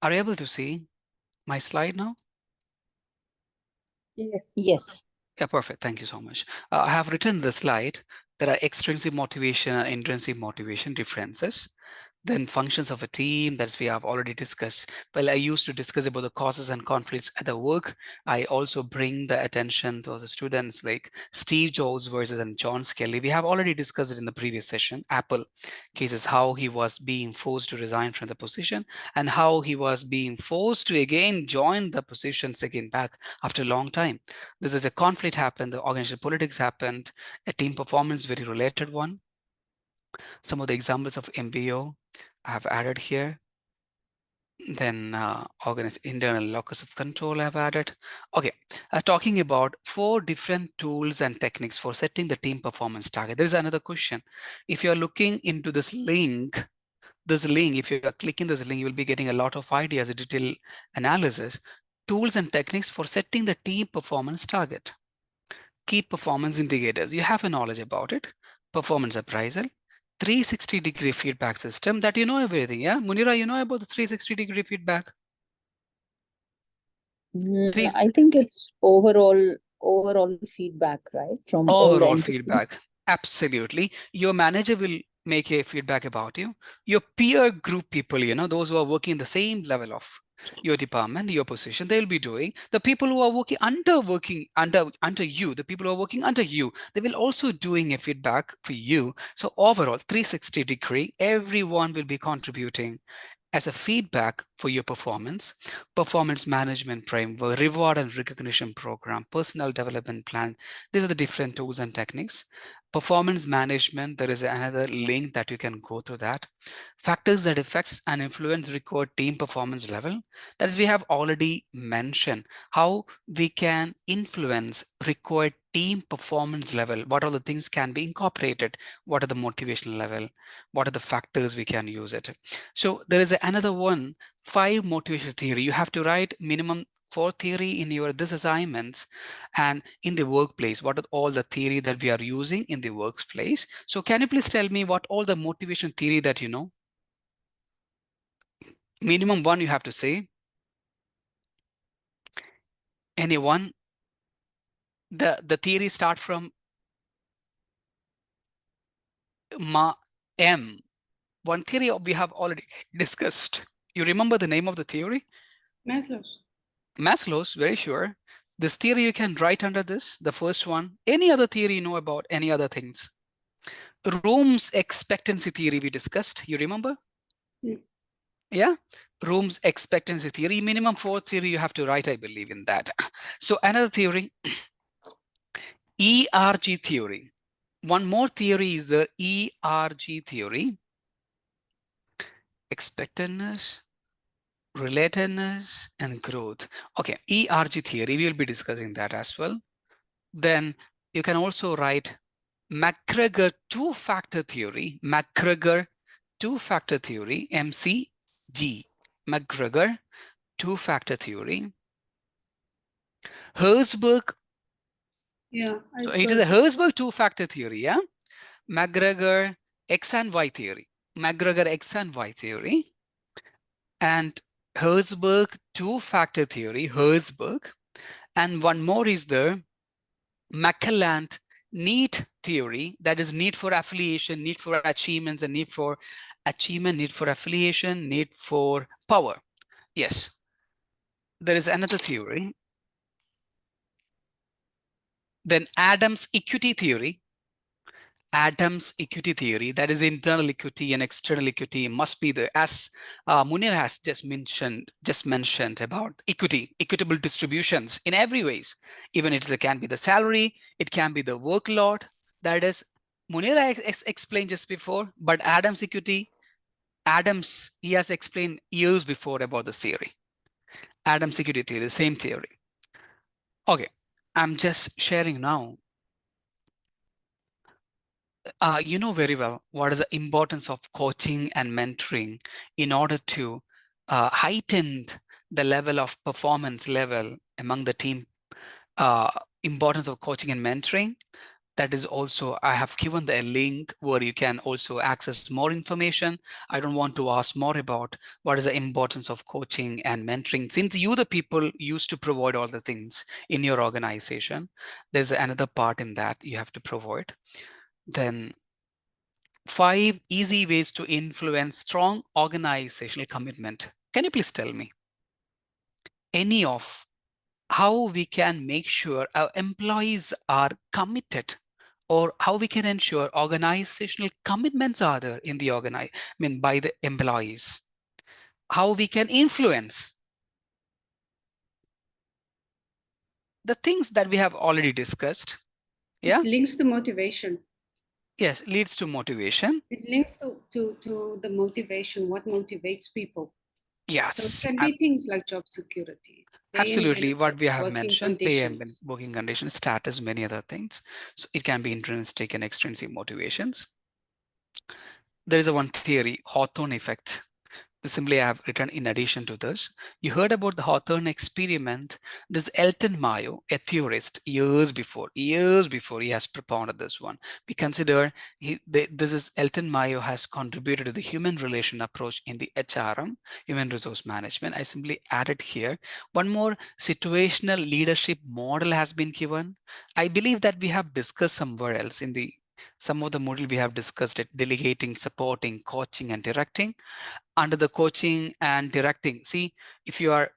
[SPEAKER 2] Are you able to see my slide now?
[SPEAKER 4] Yes.
[SPEAKER 2] Yeah, perfect. Thank you so much. I have written the slide. There are extrinsic motivation and intrinsic motivation differences. Then functions of a team, that's we have already discussed. Well, I used to discuss about the causes and conflicts at the work. I also bring the attention to the students like Steve Jobs versus and John Skelly. We have already discussed it in the previous session. Apple cases, how he was being forced to resign from the position and how he was being forced to again join the positions again back after a long time. This is a conflict happened, the organizational politics happened, a team performance, very related one. Some of the examples of MBO I have added here. Then internal locus of control I have added. Okay, talking about 4 different tools and techniques for setting the team performance target. There is another question. If you're looking into this link, if you are clicking this link, you will be getting a lot of ideas, a detailed analysis, tools and techniques for setting the team performance target. Key performance indicators, you have a knowledge about it. Performance appraisal, 360-degree feedback system, that you know everything, yeah? Munira, you know about the 360-degree feedback?
[SPEAKER 4] I think it's overall feedback, right? From
[SPEAKER 2] overall
[SPEAKER 4] all
[SPEAKER 2] feedback, absolutely. Your manager will make a feedback about you. Your peer group people, those who are working in the same level of your department, your position, they'll be doing. The people who are working under you, the people who are working under you, they will also doing a feedback for you. So overall, 360-degree, everyone will be contributing as a feedback for your performance management framework, reward and recognition program, personal development plan. These are the different tools and techniques. Performance management, there is another link that you can go to that. Factors that affects and influence record team performance level. That is, we have already mentioned how we can influence required team performance level. What are the things can be incorporated? What are the motivational level? What are the factors we can use it? So there is another one, 5 motivational theory. You have to write minimum 4 theory in your this assignments, and in the workplace, what are all the theory that we are using in the workplace. So can you please tell me what all the motivation theory that you know? Minimum 1 you have to say. Anyone? The theory start from M. One theory we have already discussed. You remember the name of the theory?
[SPEAKER 3] Maslow's.
[SPEAKER 2] Maslow's, very sure. This theory you can write under this, the first one. Any other theory you know about, any other things? Room's expectancy theory we discussed, you remember? Yeah, Room's expectancy theory, minimum 4 theory you have to write, I believe in that. So another theory, ERG theory. One more theory is the ERG theory. Expectedness, relatedness, and growth. Okay, ERG theory, we will be discussing that as well. Then you can also write McGregor two-factor theory, McGregor two-factor theory, MCG, McGregor two-factor theory. Herzberg,
[SPEAKER 3] Yeah,
[SPEAKER 2] so it is a Herzberg two-factor theory, yeah? McGregor X and Y theory, McGregor X and Y theory, and Herzberg two-factor theory, Herzberg, and one more is the McClelland need theory, that is need for affiliation, need for achievements, and need for achievement, need for affiliation, need for power. Yes, there is another theory. Then Adams equity theory. Adams equity theory, that is internal equity and external equity must be there, as Munir has just mentioned about equity, equitable distributions in every ways. Even it can be the salary, it can be the workload. That is, Munir explained just before, but Adams equity, he has explained years before about this theory. Adams equity theory, the same theory. Okay, I'm just sharing now. You know very well what is the importance of coaching and mentoring in order to heighten the level of performance level among the team. Importance of coaching and mentoring. That is also, I have given the link where you can also access more information. I don't want to ask more about what is the importance of coaching and mentoring. Since you, the people, used to provide all the things in your organization, there's another part in that you have to provide. Then 5 easy ways to influence strong organizational commitment. Can you please tell me any of how we can make sure our employees are committed, or how we can ensure organizational commitments are there in the by the employees? How we can influence the things that we have already discussed. Yeah.
[SPEAKER 3] It links to motivation.
[SPEAKER 2] Yes, leads to motivation.
[SPEAKER 3] It links to the motivation, what motivates people.
[SPEAKER 2] Yes.
[SPEAKER 3] So it can be things like job security.
[SPEAKER 2] Absolutely, what we have mentioned, pay and
[SPEAKER 3] conditions.
[SPEAKER 2] working conditions, status, many other things. So it can be intrinsic and extrinsic motivations. There is a one theory, Hawthorne effect. Simply I have written in addition to this. You heard about the Hawthorne experiment. This Elton Mayo, a theorist, years before he has propounded this one. We consider this is Elton Mayo has contributed to the human relation approach in the HRM, human resource management. I simply added here one more situational leadership model has been given. I believe that we have discussed somewhere else in some of the model we have discussed it, delegating, supporting, coaching, and directing. Under the coaching and directing, see, if you are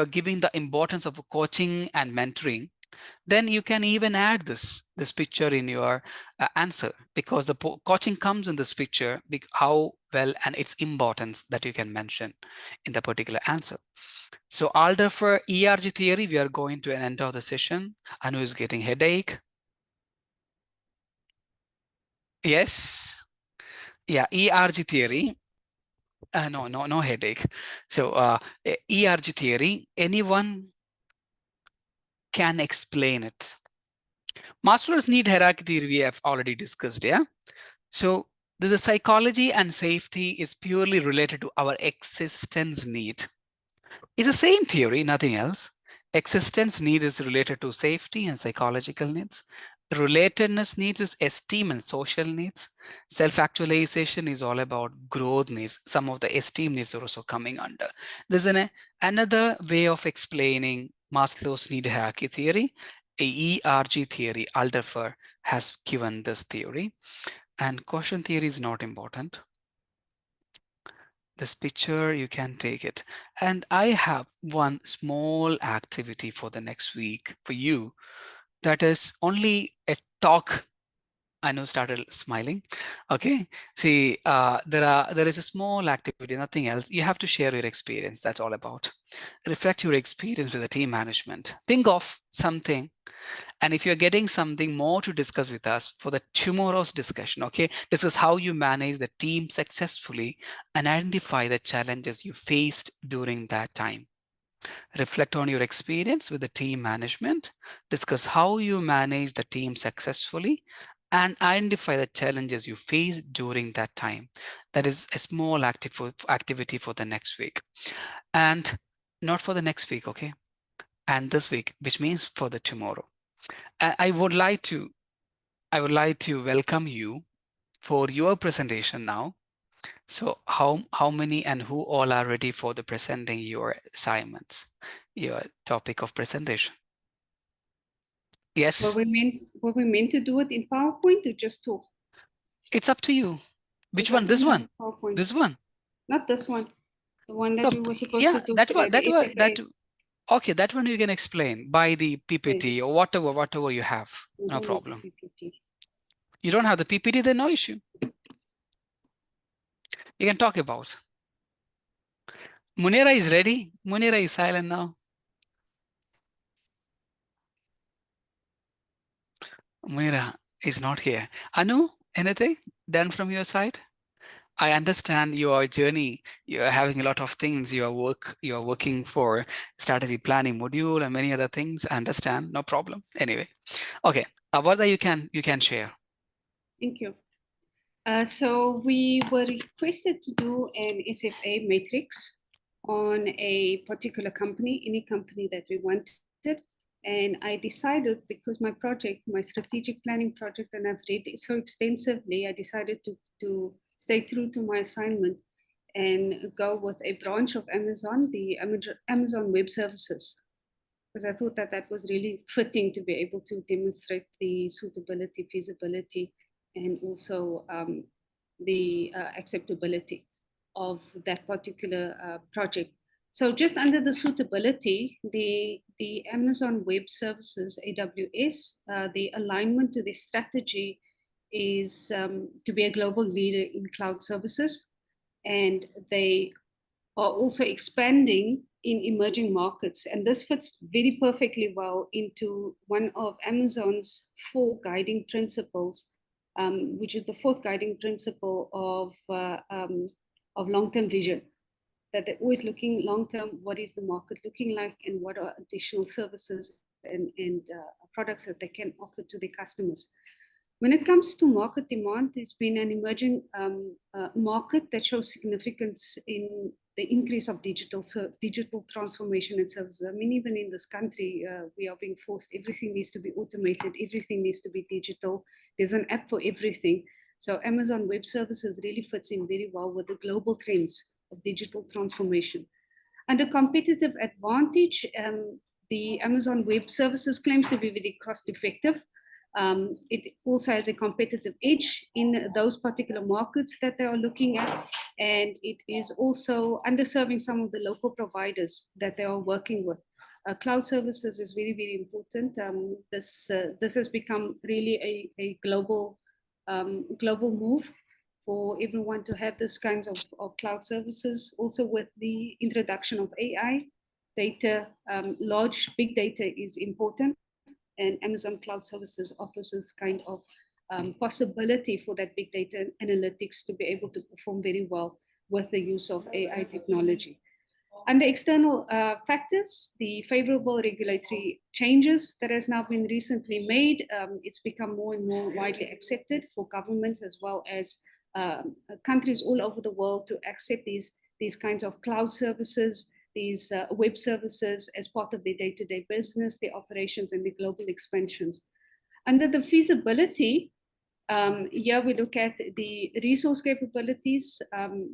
[SPEAKER 2] giving the importance of coaching and mentoring, then you can even add this picture in your answer, because the coaching comes in this picture, how well and its importance that you can mention in the particular answer. So Alder, for ERG theory, we are going to an end of the session. Anu is getting headache. Yes. Yeah, ERG theory. No headache. So ERG theory, anyone can explain it. Maslow's need hierarchy theory we have already discussed, yeah? So the psychology and safety is purely related to our existence need. It's the same theory, nothing else. Existence need is related to safety and psychological needs. Relatedness needs is esteem and social needs. Self-actualization is all about growth needs. Some of the esteem needs are also coming under. There's another way of explaining Maslow's need hierarchy theory. A ERG theory, Alderfer has given this theory. And quotient theory is not important. This picture, you can take it. And I have one small activity for the next week for you. That is only a talk. I know, started smiling. Okay. See, there is a small activity, nothing else. You have to share your experience. That's all about. Reflect your experience with the team management. Think of something. And if you're getting something more to discuss with us for the tomorrow's discussion, okay, discuss how you manage the team successfully and identify the challenges you faced during that time. Reflect on your experience with the team management, discuss how you manage the team successfully, and identify the challenges you faced during that time. That is a small activity for the next week. And not for the next week, okay? And this week, which means for the tomorrow. I would like to welcome you for your presentation now. So how many and who all are ready for the presenting your assignments, your topic of presentation? Yes.
[SPEAKER 3] Were we meant to do it in PowerPoint or just talk?
[SPEAKER 2] It's up to you. Which one? This one?
[SPEAKER 3] PowerPoint.
[SPEAKER 2] This one?
[SPEAKER 3] Not this one. The one that we were supposed to do
[SPEAKER 2] that
[SPEAKER 3] today.
[SPEAKER 2] one. Okay, that one you can explain by the PPT, yes, or whatever you have. No problem. You don't have the PPT, then no issue. You can talk about. Munira is ready. Munira is silent now. Munira is not here. Anu, anything done from your side? I understand your journey. You are having a lot of things. You are working for strategy planning module and many other things. I understand. No problem. Anyway, okay. Avarda, you can share.
[SPEAKER 3] Thank you. So we were requested to do an SFA matrix on a particular company, any company that we wanted. And I decided, because my project, my strategic planning project, and I've read it so extensively, I decided to stay true to my assignment and go with a branch of Amazon, the Amazon Web Services, because I thought that that was really fitting to be able to demonstrate the suitability, feasibility, and also the acceptability of that particular project. So just under the suitability, the Amazon Web Services, AWS, the alignment to the strategy is to be a global leader in cloud services. And they are also expanding in emerging markets. And this fits very perfectly well into one of Amazon's 4 guiding principles, which is the 4th guiding principle of long-term vision, that they're always looking long-term, what is the market looking like, and what are additional services and products that they can offer to their customers. When it comes to market demand, there's been an emerging market that shows significance in the increase of digital transformation and services. I mean, even in this country, we are being forced, everything needs to be automated, everything needs to be digital. There's an app for everything. So Amazon Web Services really fits in very well with the global trends of digital transformation. Under competitive advantage, the Amazon Web Services claims to be very cost effective. It also has a competitive edge in those particular markets that they are looking at, and it is also underserving some of the local providers that they are working with. Cloud services is very, very important. This has become really a global move for everyone to have this kinds of cloud services. Also with the introduction of AI, data, big data is important, and Amazon Cloud Services offers this kind of possibility for that big data analytics to be able to perform very well with the use of AI technology. Under external factors, the favorable regulatory changes that has now been recently made, it's become more and more widely accepted for governments as well as countries all over the world to accept these kinds of cloud services, these web services as part of their day-to-day business, their operations, and the global expansions. Under the feasibility, here we look at the resource capabilities,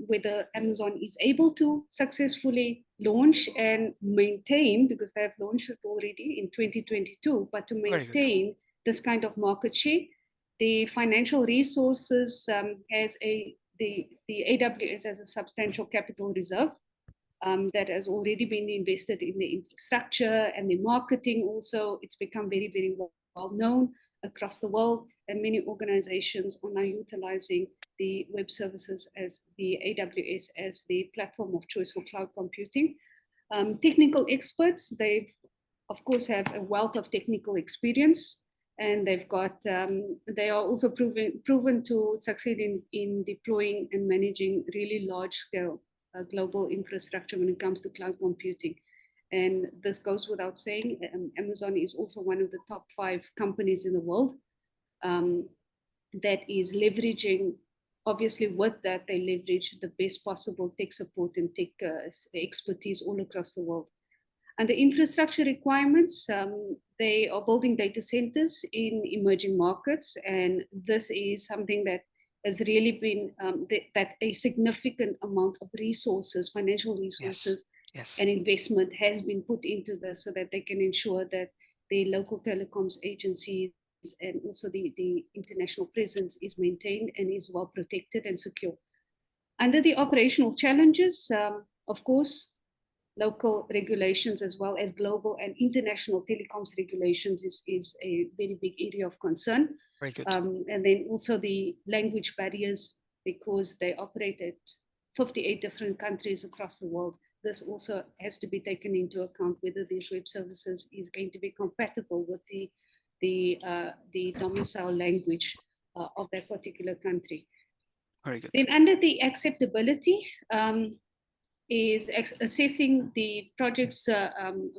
[SPEAKER 3] whether Amazon is able to successfully launch and maintain, because they have launched it already in 2022, but to maintain this kind of market share. The financial resources the AWS has a substantial capital reserve that has already been invested in the infrastructure and the marketing also. It's become very, very well known across the world, and many organizations are now utilizing the web services as the AWS as the platform of choice for cloud computing. Technical experts, they of course have a wealth of technical experience, and they've got they are also proven to succeed in deploying and managing really large scale global infrastructure when it comes to cloud computing. And this goes without saying, Amazon is also one of the top 5 companies in the world that is leveraging, obviously with that, they leverage the best possible tech support and tech expertise all across the world. And the infrastructure requirements, they are building data centers in emerging markets. And this is something that has really been, that a significant amount of resources, financial resources, and investment has been put into this so that they can ensure that the local telecoms agencies and also the international presence is maintained and is well protected and secure. Under the operational challenges, of course, local regulations as well as global and international telecoms regulations is a very big area of concern.
[SPEAKER 2] Very good.
[SPEAKER 3] And then also the language barriers, because they operate at 58 different countries across the world. This also has to be taken into account, whether these web services is going to be compatible with the domicile language of that particular country.
[SPEAKER 2] Very good.
[SPEAKER 3] Then under the acceptability, is assessing the project's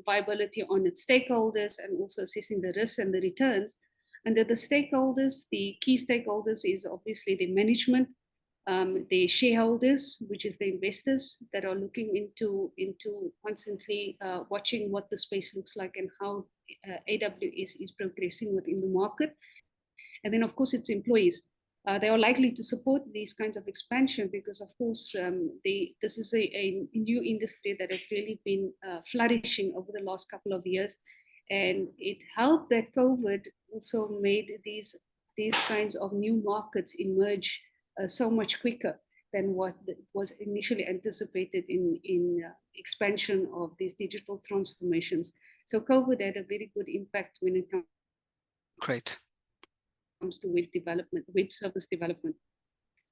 [SPEAKER 3] viability on its stakeholders and also assessing the risks and the returns. Under the stakeholders, the key stakeholders is obviously the management, the shareholders, which is the investors that are looking into constantly watching what the space looks like and how AWS is progressing within the market. And then of course it's employees. They are likely to support these kinds of expansion because, of course, this is a new industry that has really been flourishing over the last couple of years. And it helped that COVID also made these kinds of new markets emerge so much quicker than what was initially anticipated in expansion of these digital transformations. So COVID had a very good impact when it comes to web development, web service development.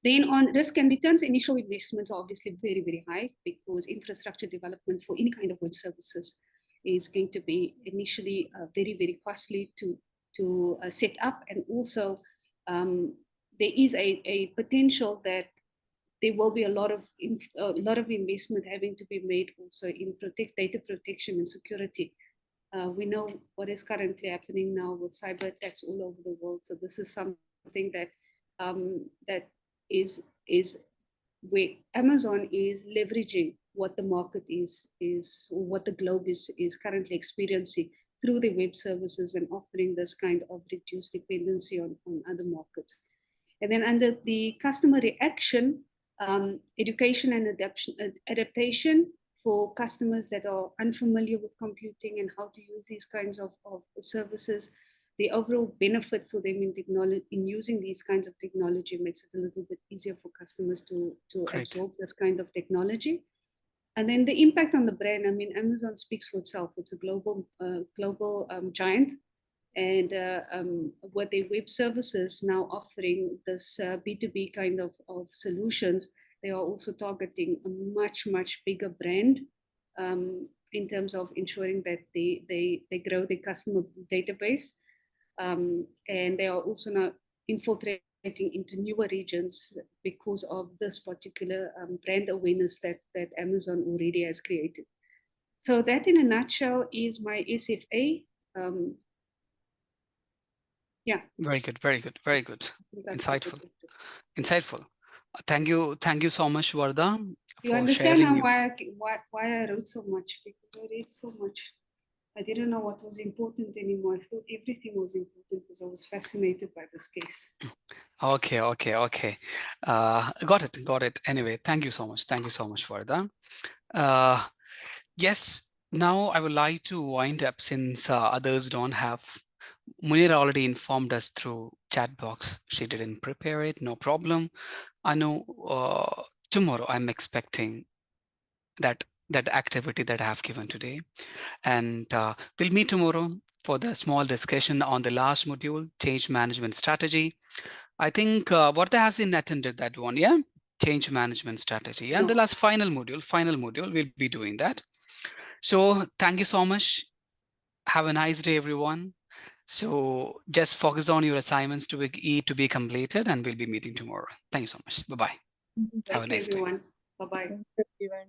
[SPEAKER 3] Then on risk and returns, initial investments are obviously very, very high because infrastructure development for any kind of web services is going to be initially very, very costly to set up. And also there is a potential that there will be a lot of investment having to be made also in data protection and security. We know what is currently happening now with cyber attacks all over the world. So this is something that that is where Amazon is leveraging what the market is or what the globe is currently experiencing through the web services and offering this kind of reduced dependency on other markets. And then under the customer reaction, education and adaptation for customers that are unfamiliar with computing and how to use these kinds of services, the overall benefit for them in using these kinds of technology makes it a little bit easier for customers to absorb this kind of technology. And then the impact on the brand, I mean, Amazon speaks for itself. It's a global giant. And with their web services now offering this B2B kind of solutions, they are also targeting a much, much bigger brand in terms of ensuring that they grow their customer database. And they are also now infiltrating into newer regions because of this particular brand awareness that Amazon already has created. So that in a nutshell is my SFA. Yeah.
[SPEAKER 2] Very good, very good, very good. Insightful. Insightful. Thank you so much, Varda.
[SPEAKER 3] You understand now why I wrote so much, because I read so much. I didn't know what was important anymore. I thought everything was important because I was fascinated by this case.
[SPEAKER 2] Okay. Got it. Anyway, thank you so much. Thank you so much, Varda. Yes, now I would like to wind up since others don't have. Munir already informed us through chat box. She didn't prepare it, no problem. I know tomorrow I'm expecting that activity that I have given today. And we'll meet tomorrow for the small discussion on the last module, change management strategy. I think Varda has attended that one, yeah? Change management strategy. And the last final module, we'll be doing that. So thank you so much. Have a nice day, everyone. So just focus on your assignments to be completed, and we'll be meeting tomorrow. Thank you so much. Bye-bye. Have a nice day.
[SPEAKER 3] Everyone. Bye-bye.
[SPEAKER 1] Thank you, everyone.